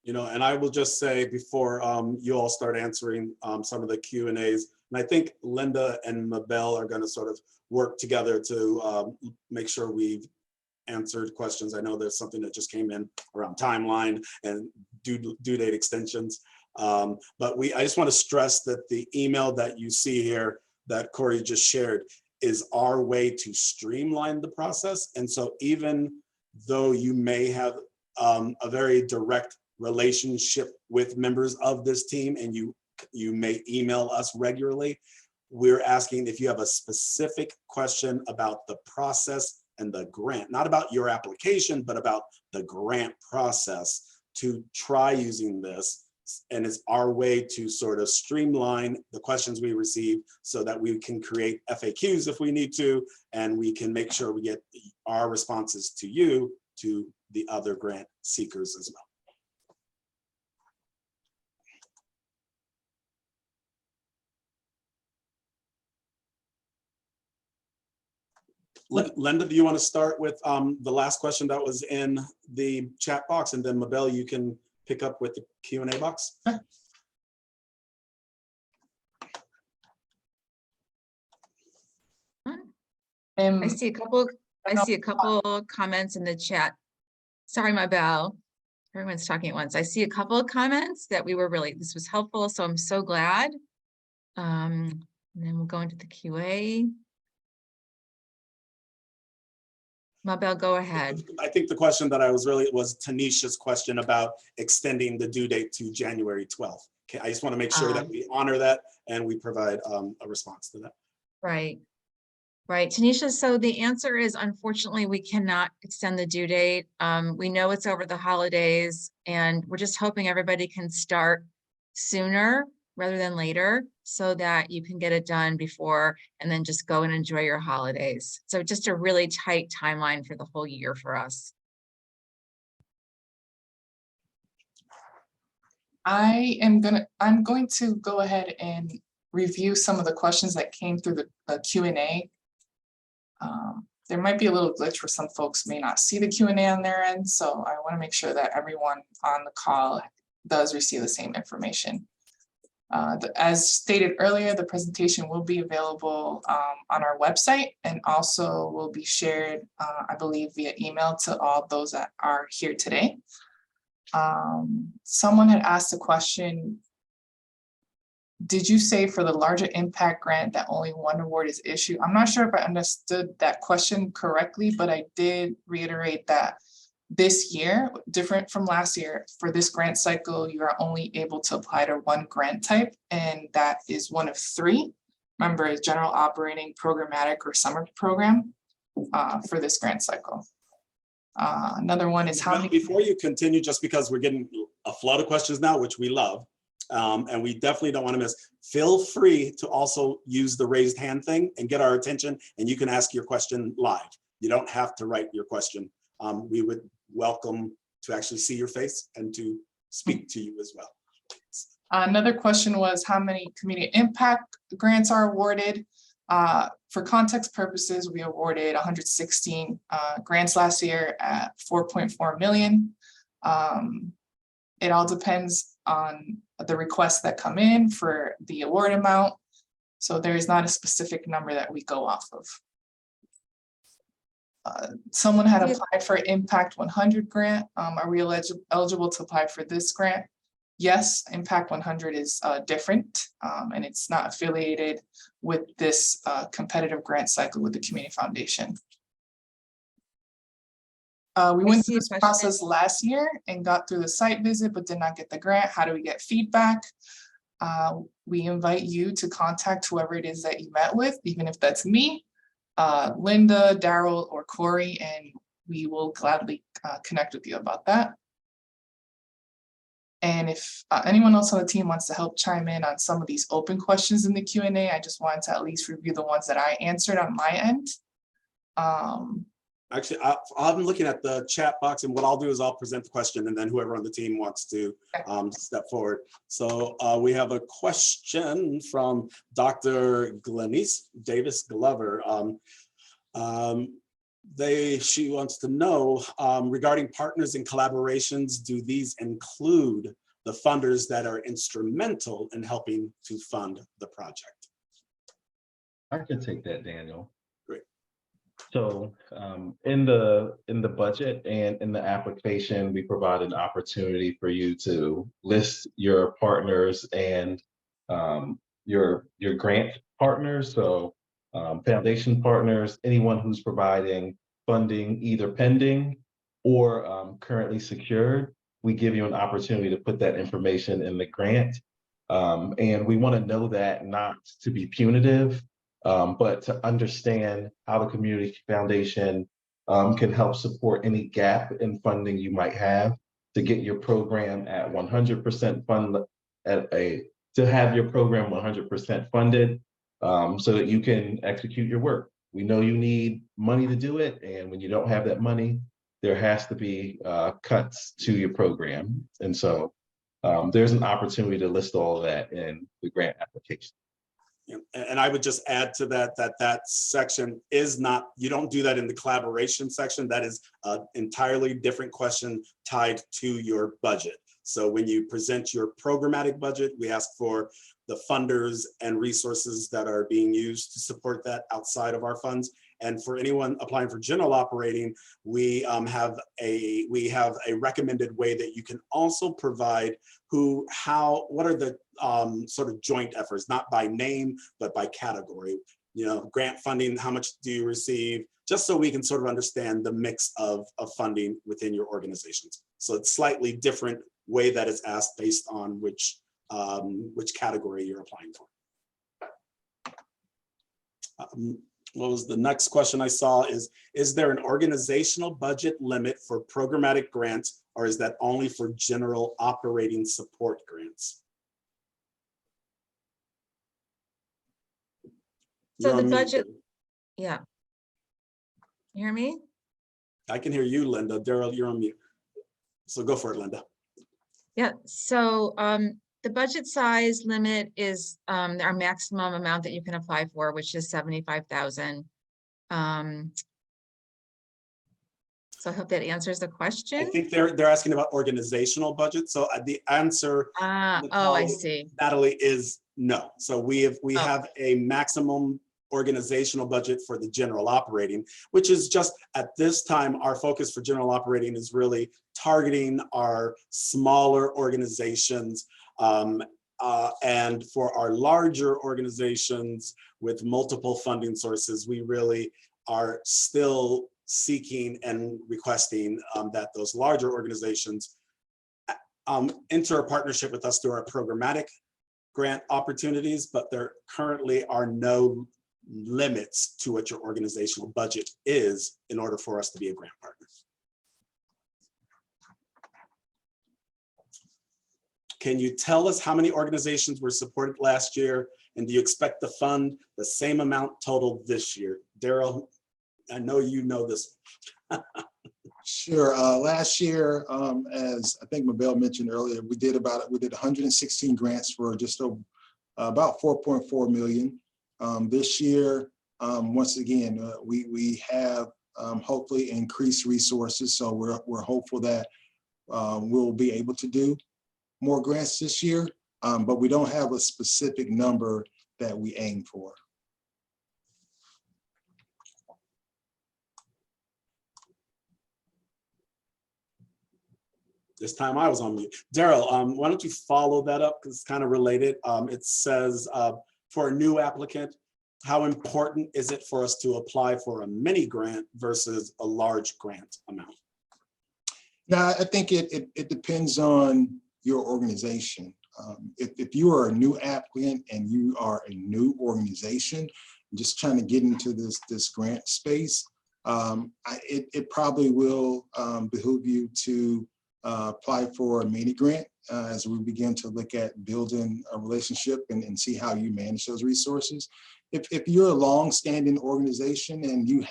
You know, and I will just say before you all start answering some of the Q&As, and I think Linda and Mabel are going to sort of work together to make sure we've answered questions. I know there's something that just came in around timeline and due date extensions. But I just want to stress that the email that you see here that Corey just shared is our way to streamline the process. And so even though you may have a very direct relationship with members of this team and you may email us regularly, we're asking if you have a specific question about the process and the grant, not about your application, but about the grant process, to try using this. And it's our way to sort of streamline the questions we receive so that we can create FAQs if we need to, and we can make sure we get our responses to you, to the other grant seekers as well. Linda, do you want to start with the last question that was in the chat box, and then Mabel, you can pick up with the Q&A box? I see a couple comments in the chat. Sorry, Mabel. Everyone's talking at once. I see a couple of comments that this was helpful, so I'm so glad. And then we'll go into the QA. Mabel, go ahead. I think the question that was Tanisha's question about extending the due date to January 12th. Okay, I just want to make sure that we honor that and we provide a response to that. Right. Right, Tanisha, so the answer is, unfortunately, we cannot extend the due date. We know it's over the holidays, and we're just hoping everybody can start sooner rather than later so that you can get it done before and then just go and enjoy your holidays. So just a really tight timeline for the whole year for us. I'm going to go ahead and review some of the questions that came through the Q&A. There might be a little glitch where some folks may not see the Q&A on their end, so I want to make sure that everyone on the call does receive the same information. As stated earlier, the presentation will be available on our website and also will be shared, I believe, via email to all those that are here today. Someone had asked a question. Did you say for the larger impact grant that only one award is issued? I'm not sure if I understood that question correctly, but I did reiterate that this year, different from last year, for this grant cycle, you are only able to apply to one grant type, and that is one of 3. Remember, it's general operating, programmatic, or summer program for this grant cycle. Another one is how many— Before you continue, just because we're getting a flood of questions now, which we love, and we definitely don't want to miss, feel free to also use the raised hand thing and get our attention, and you can ask your question live. You don't have to write your question. We would welcome to actually see your face and to speak to you as well. Another question was how many community impact grants are awarded. For context purposes, we awarded 116 grants last year at 4.4 million. It all depends on the requests that come in for the award amount. So there is not a specific number that we go off of. Someone had Yeah. applied for Impact 100 grant. Are we eligible to apply for this grant? Yes, Impact 100 is different, and it's not affiliated with this competitive grant cycle with the Community Foundation. We went see through a this question. process last year and got through the site visit, but did not get the grant. How do we get feedback? We invite you to contact whoever it is that you met with, even if that's me, Linda, Daryl, or Corey, and we will gladly connect with you about that. And if anyone else on the team wants to help chime in on some of these open questions in the Q&A, I just wanted to at least review the ones that I answered on my end. Actually, I'm looking at the chat box, and what I'll do is I'll present the question, and then whoever on the team wants to step forward. So we have a question from Dr. Glenise Davis Glover. She wants to know regarding partners and collaborations, do these include the funders that are instrumental in helping to fund the project? I can take that, Daniel. Great. So in the budget and in the application, we provide an opportunity for you to list your partners and your grant partners. So foundation partners, anyone who's providing funding either pending or currently secured, we give you an opportunity to put that information in the grant. And we want to know that not to be punitive, but to understand how the Community Foundation can help support any gap in funding you might have to get your program at 100% fund to have your program 100% funded so that you can execute your work. We know you need money to do it, and when you don't have that money, there has to be cuts to your program. And so there's an opportunity to list all of that in the grant application. And I would just add to that section is not, you don't do that in the collaboration section. That is an entirely different question tied to your budget. So when you present your programmatic budget, we ask for the funders and resources that are being used to support that outside of our funds. And for anyone applying for general operating, we have a recommended way that you can also provide what are the sort of joint efforts, not by name, but by category. You know, grant funding, how much do you receive? Just so we can sort of understand the mix of funding within your organizations. So it's slightly different way that is asked based on which category you're applying for. What was the next question I saw is there an organizational budget limit for programmatic grants, or is that only for general operating support grants? So You're the on mute. budget, yeah. You hear me? I can hear you, Linda. Daryl, you're on mute. So go for it, Linda. Yeah, so the budget size limit is our maximum amount that you can apply for, which is 75,000. So I hope that answers the question. I think they're asking about organizational budget. So the answer, oh, I see. Natalie, is no. So we have a maximum organizational budget for the general operating, which is just at this time, our focus for general operating is really targeting our smaller organizations. And for our larger organizations with multiple funding sources, we really are still seeking and requesting that those larger organizations enter a partnership with us through our programmatic grant opportunities, but there currently are no limits to what your organizational budget is in order for us to be a grant partner. Can you tell us how many organizations were supported last year, and do you expect to fund the same amount total this year? Daryl, I know you know this. Sure. Last year, as I think Mabel mentioned earlier, we did 116 grants for just about 4.4 million. This year, once again, we have hopefully increased resources, so we're hopeful that we'll be able to do more grants this year, but we don't have a specific number that we aim for. This time I was on mute. Daryl, why don't you follow that up because it's kind of related. It says for a new applicant, how important is it for us to apply for a mini grant versus a large grant amount? Now, I think it depends on your organization. If you are a new applicant and you are a new organization, just trying to get into this grant space, it probably will behoove you to apply for a mini grant as we begin to look at building a relationship and see how you manage those resources. If you're a long-standing organization and you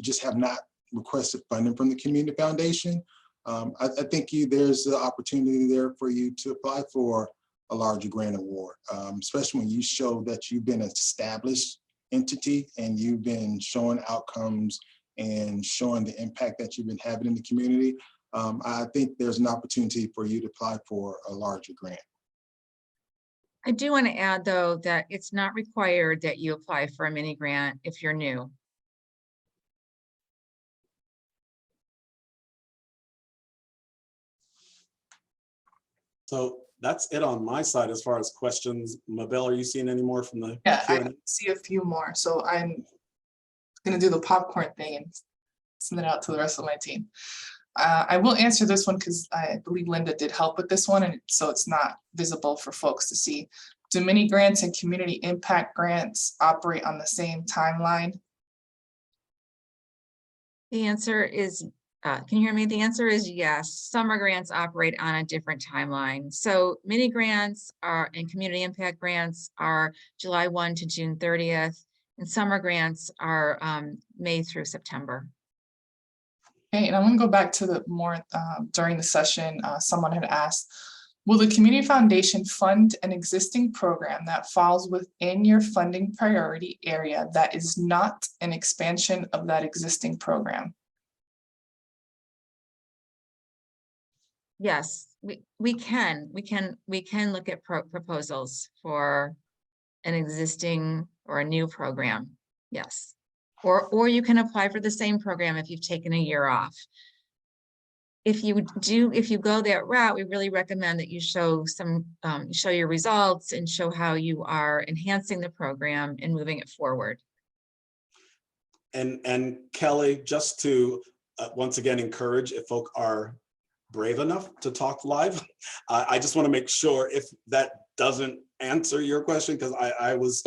just have not requested funding from the Community Foundation, I think there's the opportunity there for you to apply for a larger grant award, especially when you show that you've been an established entity and you've been showing outcomes and showing the impact that you've been having in the community. I think there's an opportunity for you to apply for a larger grant. I do want to add, though, that it's not required that you apply for a mini grant if you're new. So that's it on my side as far as questions. Mabel, are you seeing any more from the yeah, I Q&A? see a few more. So I'm gonna do the popcorn thing and send it out to the rest of my team. I will answer this one because I believe Linda did help with this one, and so it's not visible for folks to see. Do mini grants and community impact grants operate on the same timeline? The answer is, can you hear me? The answer is yes. Summer grants operate on a different timeline. So mini grants and community impact grants are July 1 to June 30th, and summer grants are May through September. Okay, and I'm gonna go back to the more during the session, someone had asked, will the Community Foundation fund an existing program that falls within your funding priority area that is not an expansion of that existing program? Yes, we can look at proposals for an existing or a new program. Yes. Or you can apply for the same program if you've taken a year off. If you go that route, we really recommend that you show show your results and show how you are enhancing the program and moving it forward. And Kelly, just to once again encourage, if folk are brave enough to talk live, I just want to make sure if that doesn't answer your question, because I was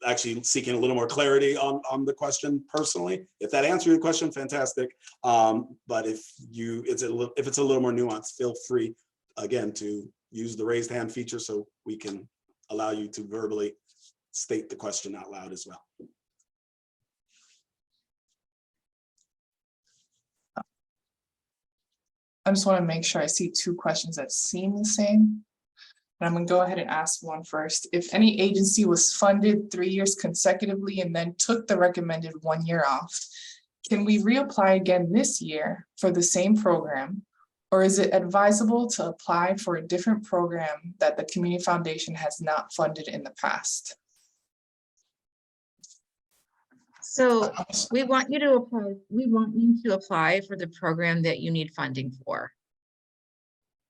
actually seeking a little more clarity on the question personally. If that answered your question, fantastic. But if it's a little more nuanced, feel free again to use the raised hand feature so we can allow you to verbally state the question out loud as well. I just want to make sure I see two questions that seem the same. And I'm gonna go ahead and ask one first. If any agency was funded 3 years consecutively and then took the recommended 1 year off, can we reapply again this year for the same program? Or is it advisable to apply for a different program that the Community Foundation has not funded in the past? So we want you to apply for the program that you need funding for.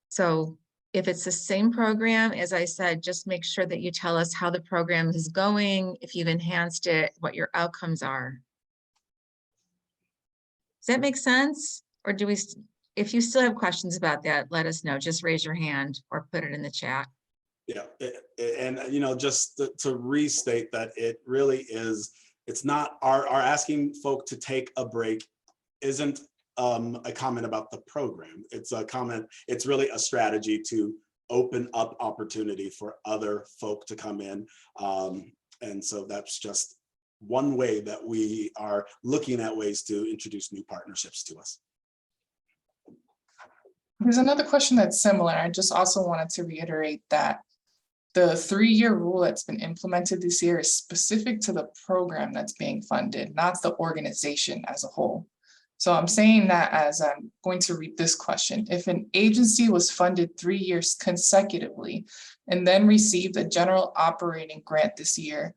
So if it's the same program, as I said, just make sure that you tell us how the program is going, if you've enhanced it, what your outcomes are. Does that make sense? Or if you still have questions about that, let us know. Just raise your hand or put it in the chat. Yeah, and just to restate that it really is, it's not our asking folk to take a break isn't a comment about the program. It's a comment, it's really a strategy to open up opportunity for other folk to come in. And so that's just one way that we are looking at ways to introduce new partnerships to us. There's another question that's similar. I just also wanted to reiterate that the 3-year rule that's been implemented this year is specific to the program that's being funded, not the organization as a whole. So I'm saying that as I'm going to read this question. If an agency was funded 3 years consecutively and then received a general operating grant this year,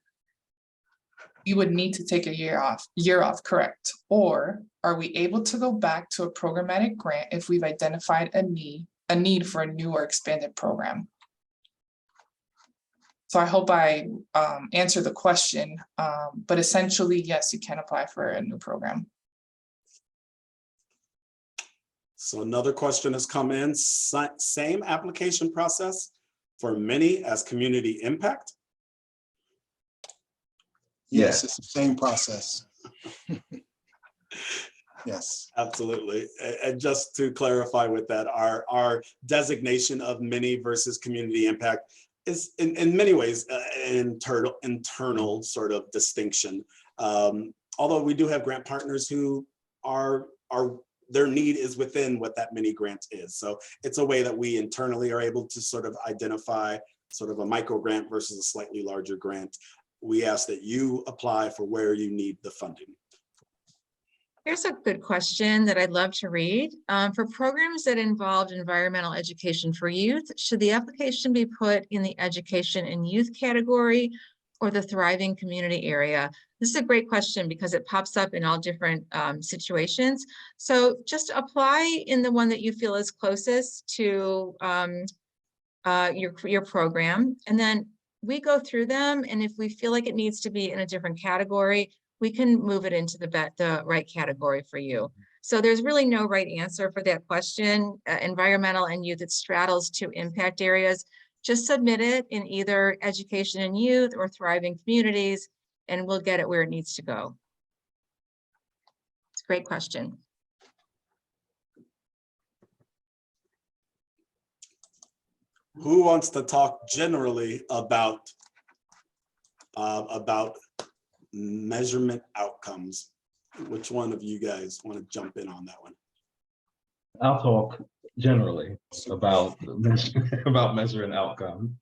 we would need to take a year off, correct? Or are we able to go back to a programmatic grant if we've identified a need for a new or expanded program? So I hope I answered the question, but essentially, yes, you can apply for a new program. So another question has come in, same application process for mini as community impact? Yes, it's the same process. Yes. Absolutely. And just to clarify with that, our designation of mini versus community impact is in many ways an internal sort of distinction. Although we do have grant partners who their need is within what that mini grant is. So it's a way that we internally are able to sort of identify sort of a micro grant versus a slightly larger grant. We ask that you apply for where you need the funding. Here's a good question that I'd love to read. For programs that involved environmental education for youth, should the application be put in the education and youth category or the thriving community area? This is a great question because it pops up in all different situations. So just apply in the one that you feel is closest to your program. And then we go through them. And if we feel like it needs to be in a different category, we can move it into the right category for you. So there's really no right answer for that question. Environmental and youth, it straddles two impact areas. Just submit it in either education and youth or thriving communities, and we'll get it where it needs to go. It's a great question. Who wants to talk generally about measurement outcomes? Which one of you guys want to jump in on that one? I'll talk generally about measuring outcome.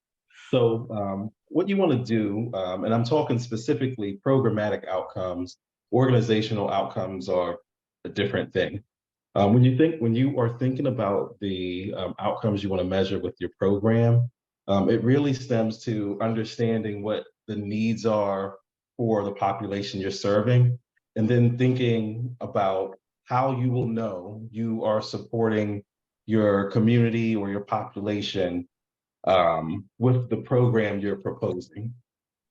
So what you want to do, and I'm talking specifically programmatic outcomes, organizational outcomes are a different thing. When you are thinking about the outcomes you want to measure with your program, it really stems to understanding what the needs are for the population you're serving, and then thinking about how you will know you are supporting your community or your population with the program you're proposing.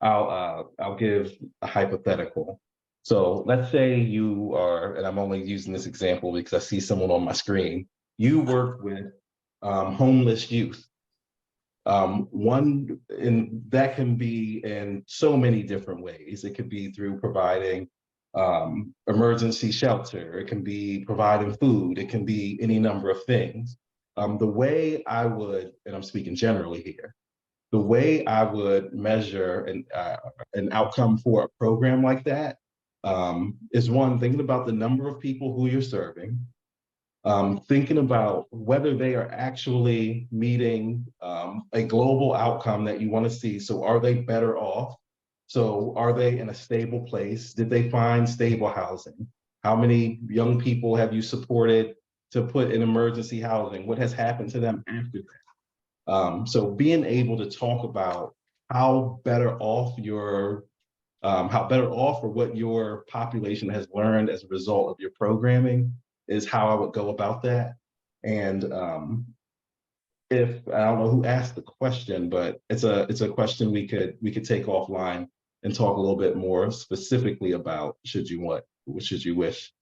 I'll give a hypothetical. So let's say you are, and I'm only using this example because I see someone on my screen, you work with homeless youth. That can be in so many different ways. It could be through providing emergency shelter. It can be providing food. It can be any number of things. The way I would, and I'm speaking generally here, the way I would measure an outcome for a program like that is one, thinking about the number of people who you're serving, thinking about whether they are actually meeting a global outcome that you want to see. So are they better off? So are they in a stable place? Did they find stable housing? How many young people have you supported to put in emergency housing? What has happened to them after that? So being able to talk about how better off or what your population has learned as a result of your programming is how I would go about that. And if I don't know who asked the question, but it's a question we could take offline and talk a little bit more specifically about should you wish.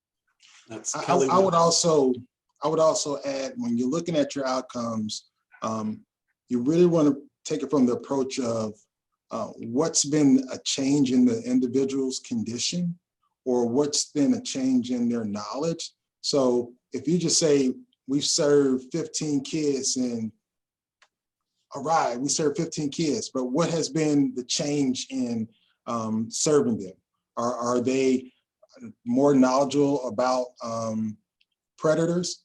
That's I would also add, when you're looking at your outcomes, you really want to take it from the approach of what's been a change in the individual's condition, or what's been a change in their knowledge. So if you just say, we've served 15 kids and all right, we served 15 kids, but what has been the change in serving them? Are they more knowledgeable about predators?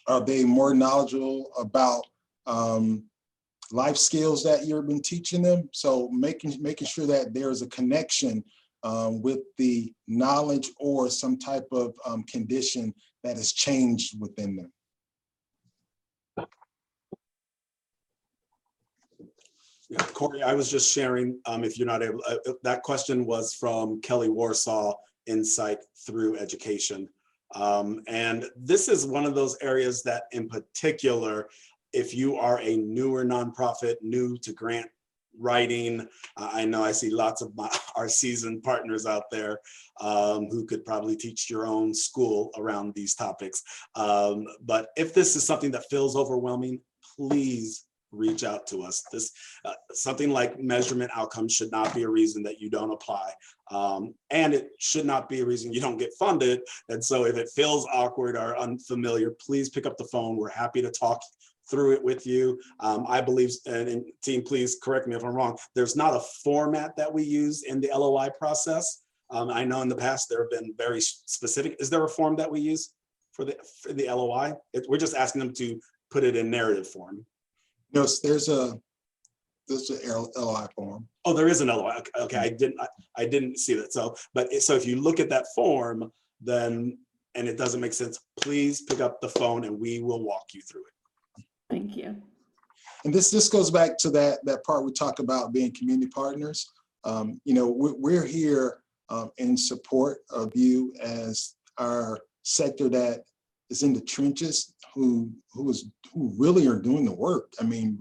Are they more knowledgeable about life skills that you've been teaching them? So making sure that there's a connection with the knowledge or some type of condition that has changed within them. Yeah, Corey, I was just sharing, if you're not able, that question was from Kelly Warsaw, Insight Through Education. And this is one of those areas that in particular, if you are a newer nonprofit, new to grant writing, I know I see lots of our seasoned partners out there who could probably teach your own school around these topics. But if this is something that feels overwhelming, please reach out to us. This something like measurement outcomes should not be a reason that you don't apply. And it should not be a reason you don't get funded. And so if it feels awkward or unfamiliar, please pick up the phone. We're happy to talk through it with you. I believe, and team, please correct me if I'm wrong, there's not a format that we use in the LOI process. I know in the past there have been very specific. Is there a form that we use for the LOI? We're just asking them to put it in narrative form. No, there's a LOI form. Oh, there is an LOI. Okay, I didn't see that. So if you look at that form, then and it doesn't make sense, please pick up the phone and we will walk you through it. Thank you. And this goes back to that part we talk about being community partners. We're here in support of you as our sector that is in the trenches, who really are doing the work. I mean,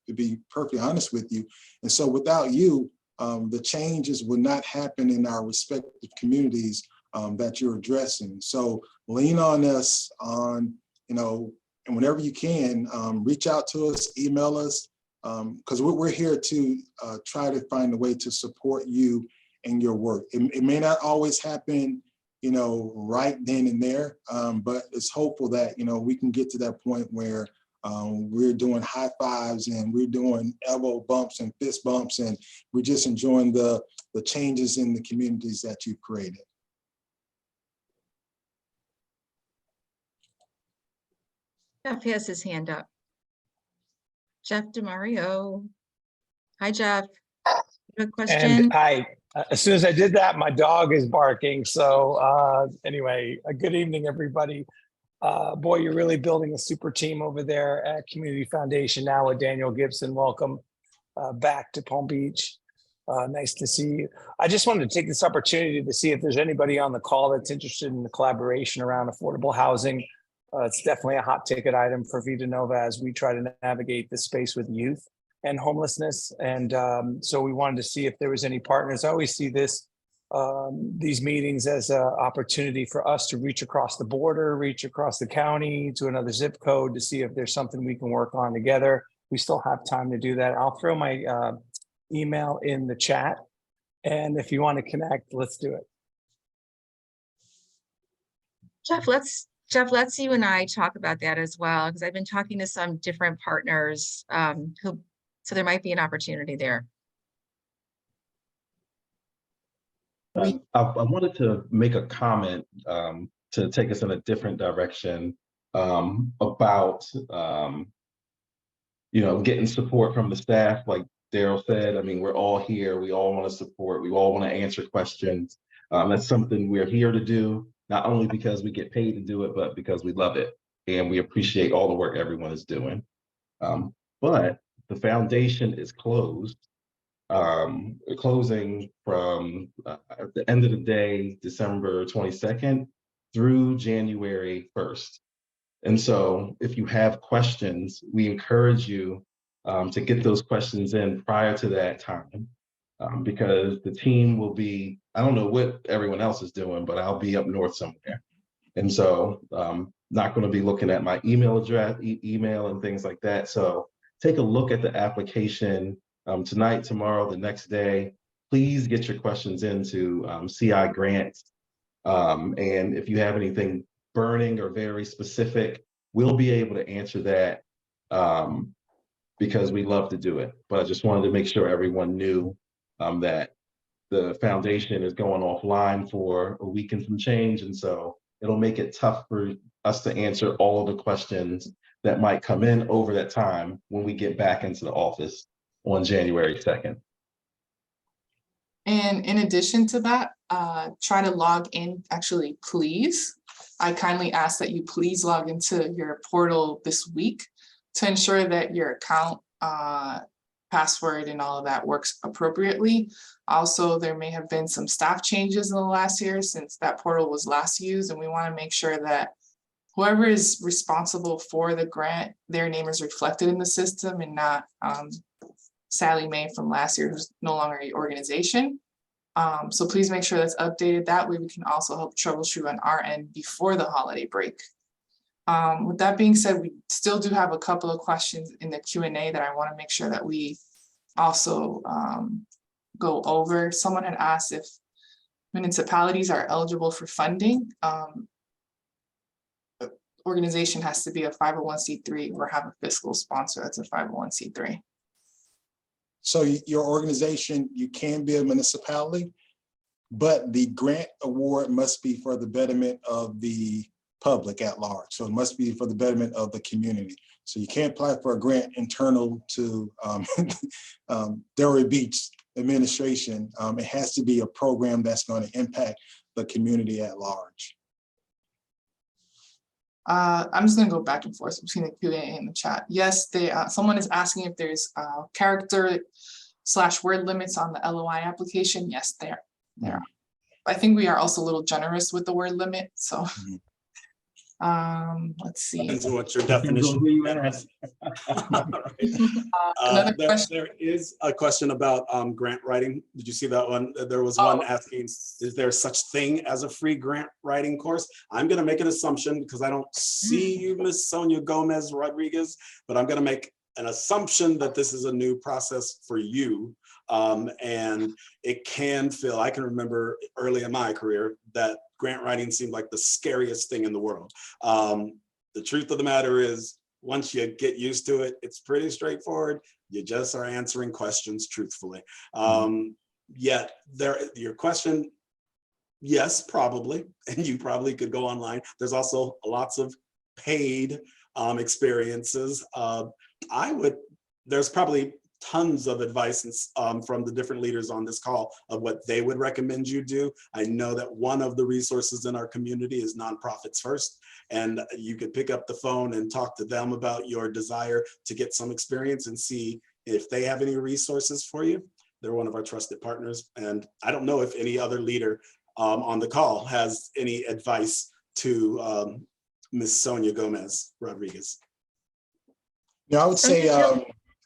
to be perfectly honest with you. And so without you, the changes would not happen in our respective communities that you're addressing. So lean on us on, and whenever you can, reach out to us, email us, because we're here to try to find a way to support you in your work. It may not always happen, right then and there, but it's hopeful that, we can get to that point where we're doing high fives and we're doing elbow bumps and fist bumps, and we're just enjoying the changes in the communities that you've created. Jeff has his hand up. Jeff DeMario. Hi, Jeff. You have a question? And as soon as I did that, my dog is barking. So anyway, good evening, everybody. Boy, you're really building a super team over there at Community Foundation now with Daniel Gibson. Welcome back to Palm Beach. Nice to see you. I just wanted to take this opportunity to see if there's anybody on the call that's interested in the collaboration around affordable housing. It's definitely a hot ticket item for Vita Nova as we try to navigate this space with youth and homelessness. And so we wanted to see if there was any partners. I always see these meetings as an opportunity for us to reach across the border, reach across the county to another zip code to see if there's something we can work on together. We still have time to do that. I'll throw my email in the chat. And if you want to connect, let's do it. Jeff, let's you and I talk about that as well, because I've been talking to some different partners so there might be an opportunity there. I wanted to make a comment to take us in a different direction about getting support from the staff. Like Daryl said, I mean, we're all here. We all want to support. We all want to answer questions. That's something we're here to do, not only because we get paid to do it, but because we love it and we appreciate all the work everyone is doing. But the foundation is closed. Closing from at the end of the day, December 22nd through January 1st. And so if you have questions, we encourage you to get those questions in prior to that time, because the team will be, I don't know what everyone else is doing, but I'll be up north somewhere. And so not going to be looking at my email address, email and things like that. So take a look at the application tonight, tomorrow, the next day. Please get your questions into CI Grants. And if you have anything burning or very specific, we'll be able to answer that because we love to do it. But I just wanted to make sure everyone knew that the foundation is going offline for a week and some change. And so it'll make it tough for us to answer all of the questions that might come in over that time when we get back into the office on January 2nd. And in addition to that, try to log in, actually, please. I kindly ask that you please log into your portal this week to ensure that your account password and all of that works appropriately. Also, there may have been some staff changes in the last year since that portal was last used, and we want to make sure that whoever is responsible for the grant, their name is reflected in the system and not Sally Mae from last year, who's no longer a organization. So please make sure that's updated. That way we can also help troubleshoot on our end before the holiday break. With that being said, we still do have a couple of questions in the Q&A that I want to make sure that we also go over. Someone had asked if municipalities are eligible for funding. Organization has to be a 501c3 or have a fiscal sponsor that's a 501c3. So your organization, you can be a municipality, but the grant award must be for the betterment of the public at large. So it must be for the betterment of the community. So you can't apply for a grant internal to Delray Beach administration. It has to be a program that's going to impact the community at large. I'm just gonna go back and forth between the Q&A and the chat. Yes, someone is asking if there's character/word limits on the LOI application. Yes, there are. I think we are also a little generous with the word limit. So, let's see. Depends on what your definition is. Another question. There is a question about grant writing. Did you see that one? There was one asking, is there such thing as a free grant writing course? I'm going to make an assumption because I don't see you, Ms. Sonia Gomez Rodriguez, but I'm going to make an assumption that this is a new process for you. And it can feel, I can remember early in my career that grant writing seemed like the scariest thing in the world. The truth of the matter is, once you get used to it, it's pretty straightforward. You just are answering questions truthfully. Yet your question, yes, probably, and you probably could go online. There's also lots of paid experiences. There's probably tons of advice from the different leaders on this call of what they would recommend you do. I know that one of the resources in our community is Nonprofits First, and you could pick up the phone and talk to them about your desire to get some experience and see if they have any resources for you. They're one of our trusted partners, and I don't know if any other leader on the call has any advice to Ms. Sonia Gomez Rodriguez. Yeah, I would say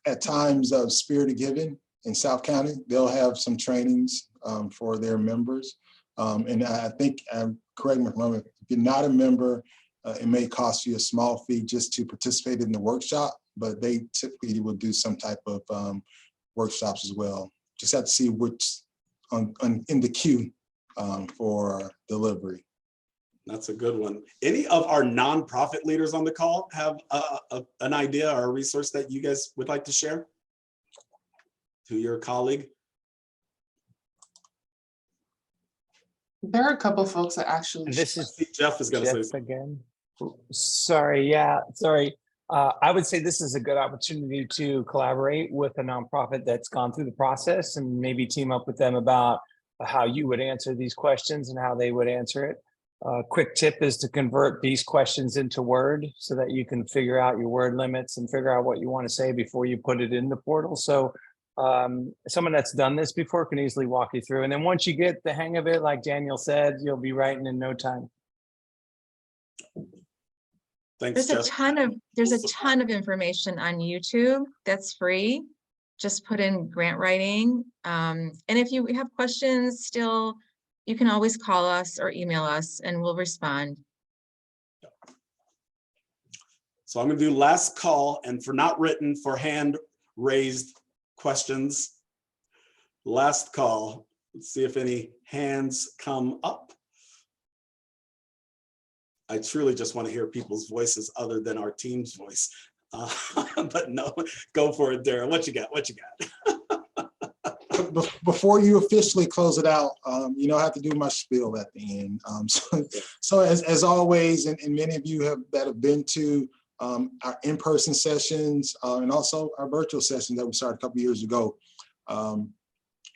at times of Spirit of Giving in South County, they'll have some trainings for their members. And I think, correct me if I'm wrong, if you're not a member, it may cost you a small fee just to participate in the workshop, but they typically will do some type of workshops as well. Just have to see which in the queue for delivery. That's a good one. Any of our nonprofit leaders on the call have an idea or a resource that you guys would like to share to your colleague? There are a couple folks that actually. This is Jeff is going to say Jeff something. again. Sorry, yeah, sorry. I would say this is a good opportunity to collaborate with a nonprofit that's gone through the process and maybe team up with them about how you would answer these questions and how they would answer it. Quick tip is to convert these questions into Word so that you can figure out your word limits and figure out what you want to say before you put it in the portal. So someone that's done this before can easily walk you through. And then once you get the hang of it, like Daniel said, you'll be writing in no time. Thanks, There's Jeff. there's a ton of information on YouTube that's free. Just put in grant writing. And if you have questions still, you can always call us or email us and we'll respond. So I'm going to do last call, and for not written, for hand raised questions. Last call. Let's see if any hands come up. I truly just want to hear people's voices other than our team's voice. But no, go for it, Darren. What you got? What you got? Before you officially close it out, I have to do my spiel at the end. So as always, and many of you that have been to our in-person sessions and also our virtual session that we started a couple years ago,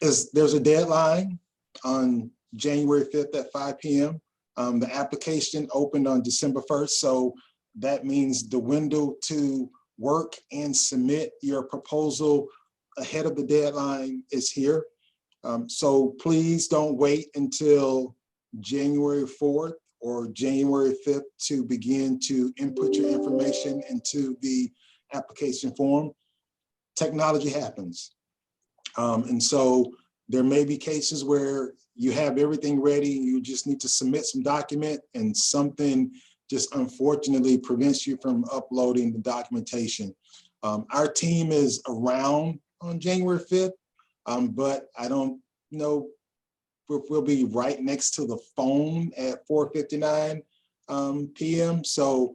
there's a deadline on January 5th at 5 p.m. The application opened on December 1st. So that means the window to work and submit your proposal ahead of the deadline is here. So please don't wait until January 4th or January 5th to begin to input your information into the application form. Technology happens. And so there may be cases where you have everything ready, you just need to submit some document and something just unfortunately prevents you from uploading the documentation. Our team is around on January 5th, but I don't know if we'll be right next to the phone at 4:59 p.m. So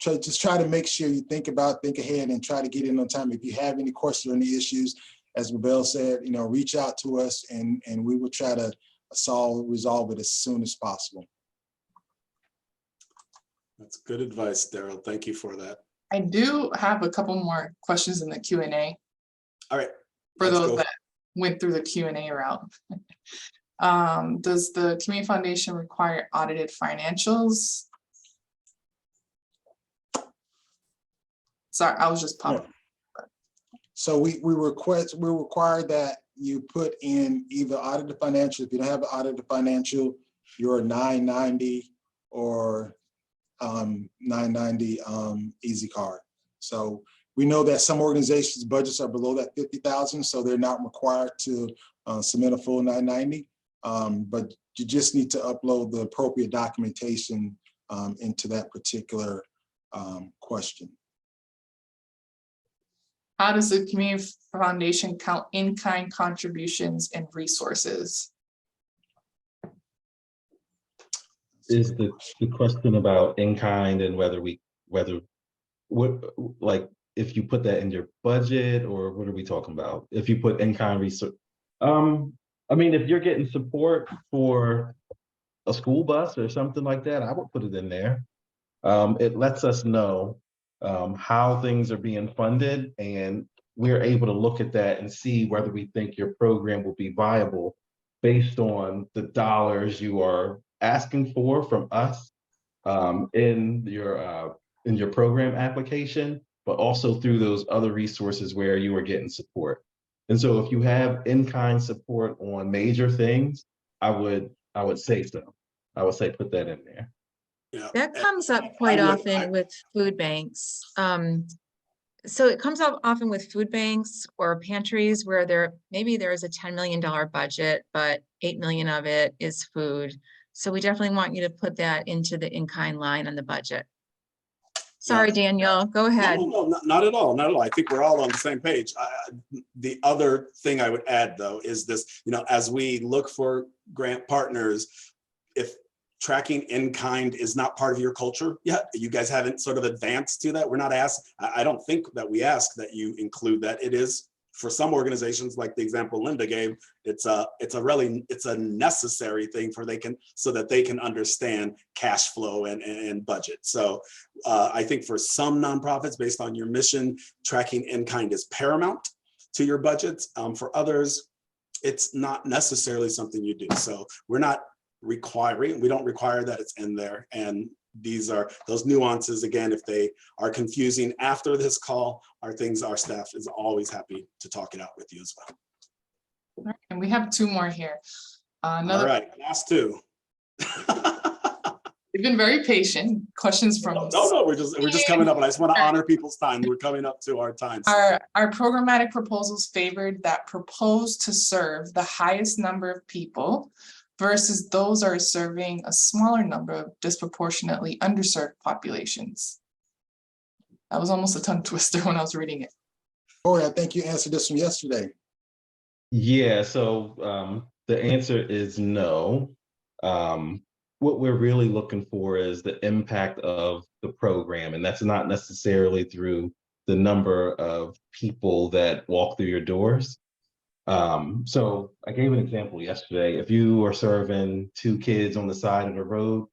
just try to make sure you think ahead and try to get in on time. If you have any questions or any issues, as Mabel said, reach out to us and we will try to resolve it as soon as possible. That's good advice, Daryl. Thank you for that. I do have a couple more questions in the Q&A. All right. For let's those go. that went through the Q&A route. Does the Community Foundation require audited financials? Sorry, I was just pumping. So we require that you put in either audited financial. If you don't have an audited financial, your 990 or 990 easy card. So we know that some organizations' budgets are below that 50,000, so they're not required to submit a full 990. But you just need to upload the appropriate documentation into that particular question. How does the Community Foundation count in-kind contributions and resources? Is the question about in-kind and if you put that in your budget, or what are we talking about? If you put in-kind research, I mean, if you're getting support for a school bus or something like that, I would put it in there. It lets us know how things are being funded, and we're able to look at that and see whether we think your program will be viable based on the dollars you are asking for from us in your program application, but also through those other resources where you are getting support. And so if you have in-kind support on major things, I would say so. I would say put that in there. Yeah. That comes up quite often with food banks. So it comes up often with food banks or pantries where maybe there is a $10 million budget, but 8 million of it is food. So we definitely want you to put that into the in-kind line on the budget. Sorry, Daniel, go ahead. No, not at all. Not at all. I think we're all on the same page. The other thing I would add, though, is this, as we look for grant partners, if tracking in kind is not part of your culture yet, you guys haven't sort of advanced to that. We're not asked. I don't think that we ask that you include that. It is, for some organizations, like the example Linda gave, it's a necessary thing so that they can understand cash flow and budget. So I think for some nonprofits, based on your mission, tracking in kind is paramount to your budgets. For others, it's not necessarily something you do. So we don't require that it's in there. And these are those nuances. Again, if they are confusing after this call, our staff is always happy to talk it out with you as well. And we have two more here. All right, last two. You've been very patient. Questions from No, we're just coming up, and I just want to honor people's time. We're coming up to our time. Our programmatic proposals favored that propose to serve the highest number of people versus those are serving a smaller number of disproportionately underserved populations. That was almost a tongue twister when I was reading it. Corey, I think you answered this one yesterday. Yeah, so the answer is no. What we're really looking for is the impact of the program, and that's not necessarily through the number of people that walk through your doors. So I gave an example yesterday. If you are serving 2 kids on the side of the road,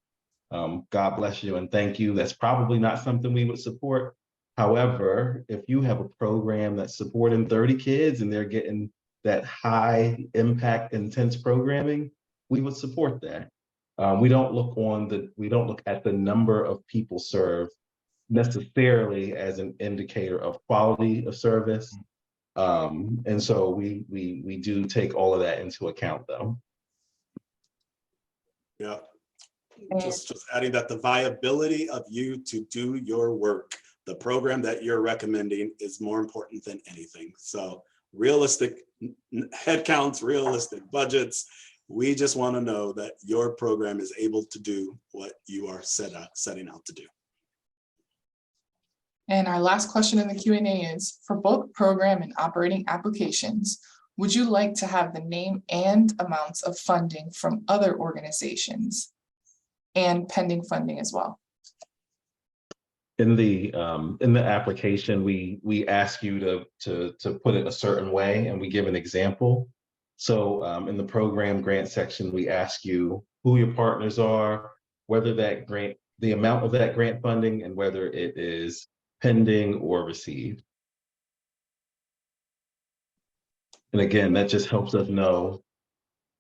God bless you and thank you. That's probably not something we would support. However, if you have a program that's supporting 30 kids and they're getting that high impact, intense programming, we would support that. We don't look at the number of people served necessarily as an indicator of quality of service. And so we do take all of that into account, though. Yeah. Just adding that the viability of you to do your work, the program that you're recommending is more important than anything. So realistic headcounts, realistic budgets. We just want to know that your program is able to do what you are setting out to do. And our last question in the Q&A is, for both program and operating applications, would you like to have the name and amounts of funding from other organizations and pending funding as well? In the application, we ask you to put it a certain way, and we give an example. So in the program grant section, we ask you who your partners are, whether that grant, the amount of that grant funding, and whether it is pending or received. And again, that just helps us know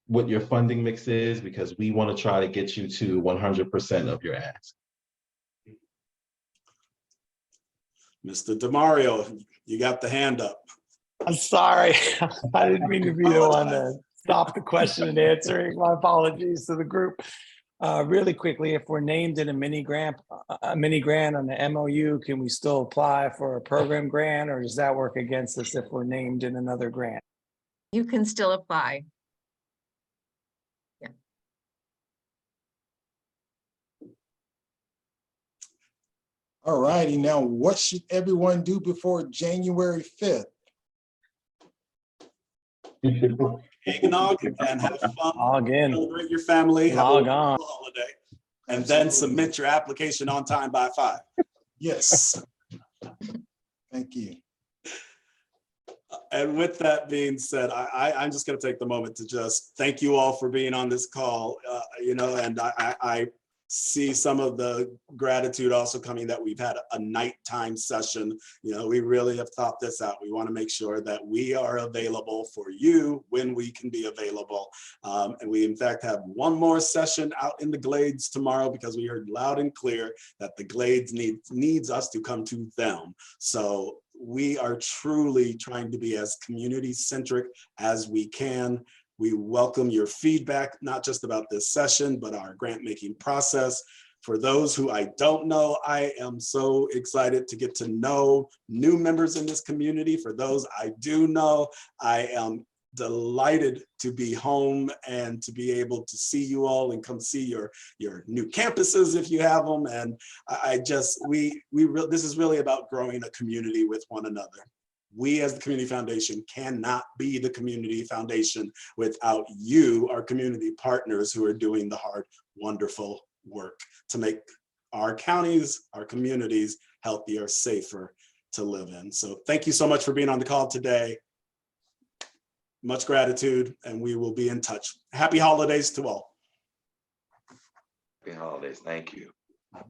what your funding mix is, because we want to try to get you to 100% of your ask. Mr. DeMario, you got the hand up. I'm sorry. I didn't mean to be the one to stop the question and answering. My apologies to the group. Really quickly, if we're named in a mini grant on the MOU, can we still apply for a program grant, or does that work against us if we're named in another grant? You can still apply. All righty, now what should everyone do before January 5th? Eggnog and have fun. Log in. Celebrate your family. Have a Log wonderful on. holiday. And then submit your application on time by 5. Yes. Thank you. And with that being said, I'm just going to take the moment to just thank you all for being on this call. And I see some of the gratitude also coming that we've had a nighttime session. We really have thought this out. We want to make sure that we are available for you when we can be available. And we in fact have one more session out in the Glades tomorrow, because we heard loud and clear that the Glades needs us to come to them. So we are truly trying to be as community centric as we can. We welcome your feedback, not just about this session, but our grant making process. For those who I don't know, I am so excited to get to know new members in this community. For those I do know, I am delighted to be home and to be able to see you all and come see your new campuses if you have them. And this is really about growing a community with one another. We as the Community Foundation cannot be the Community Foundation without you, our community partners, who are doing the hard, wonderful work to make our counties, our communities healthier, safer to live in. So thank you so much for being on the call today. Much gratitude, and we will be in touch. Happy holidays to all. Happy holidays. Thank you.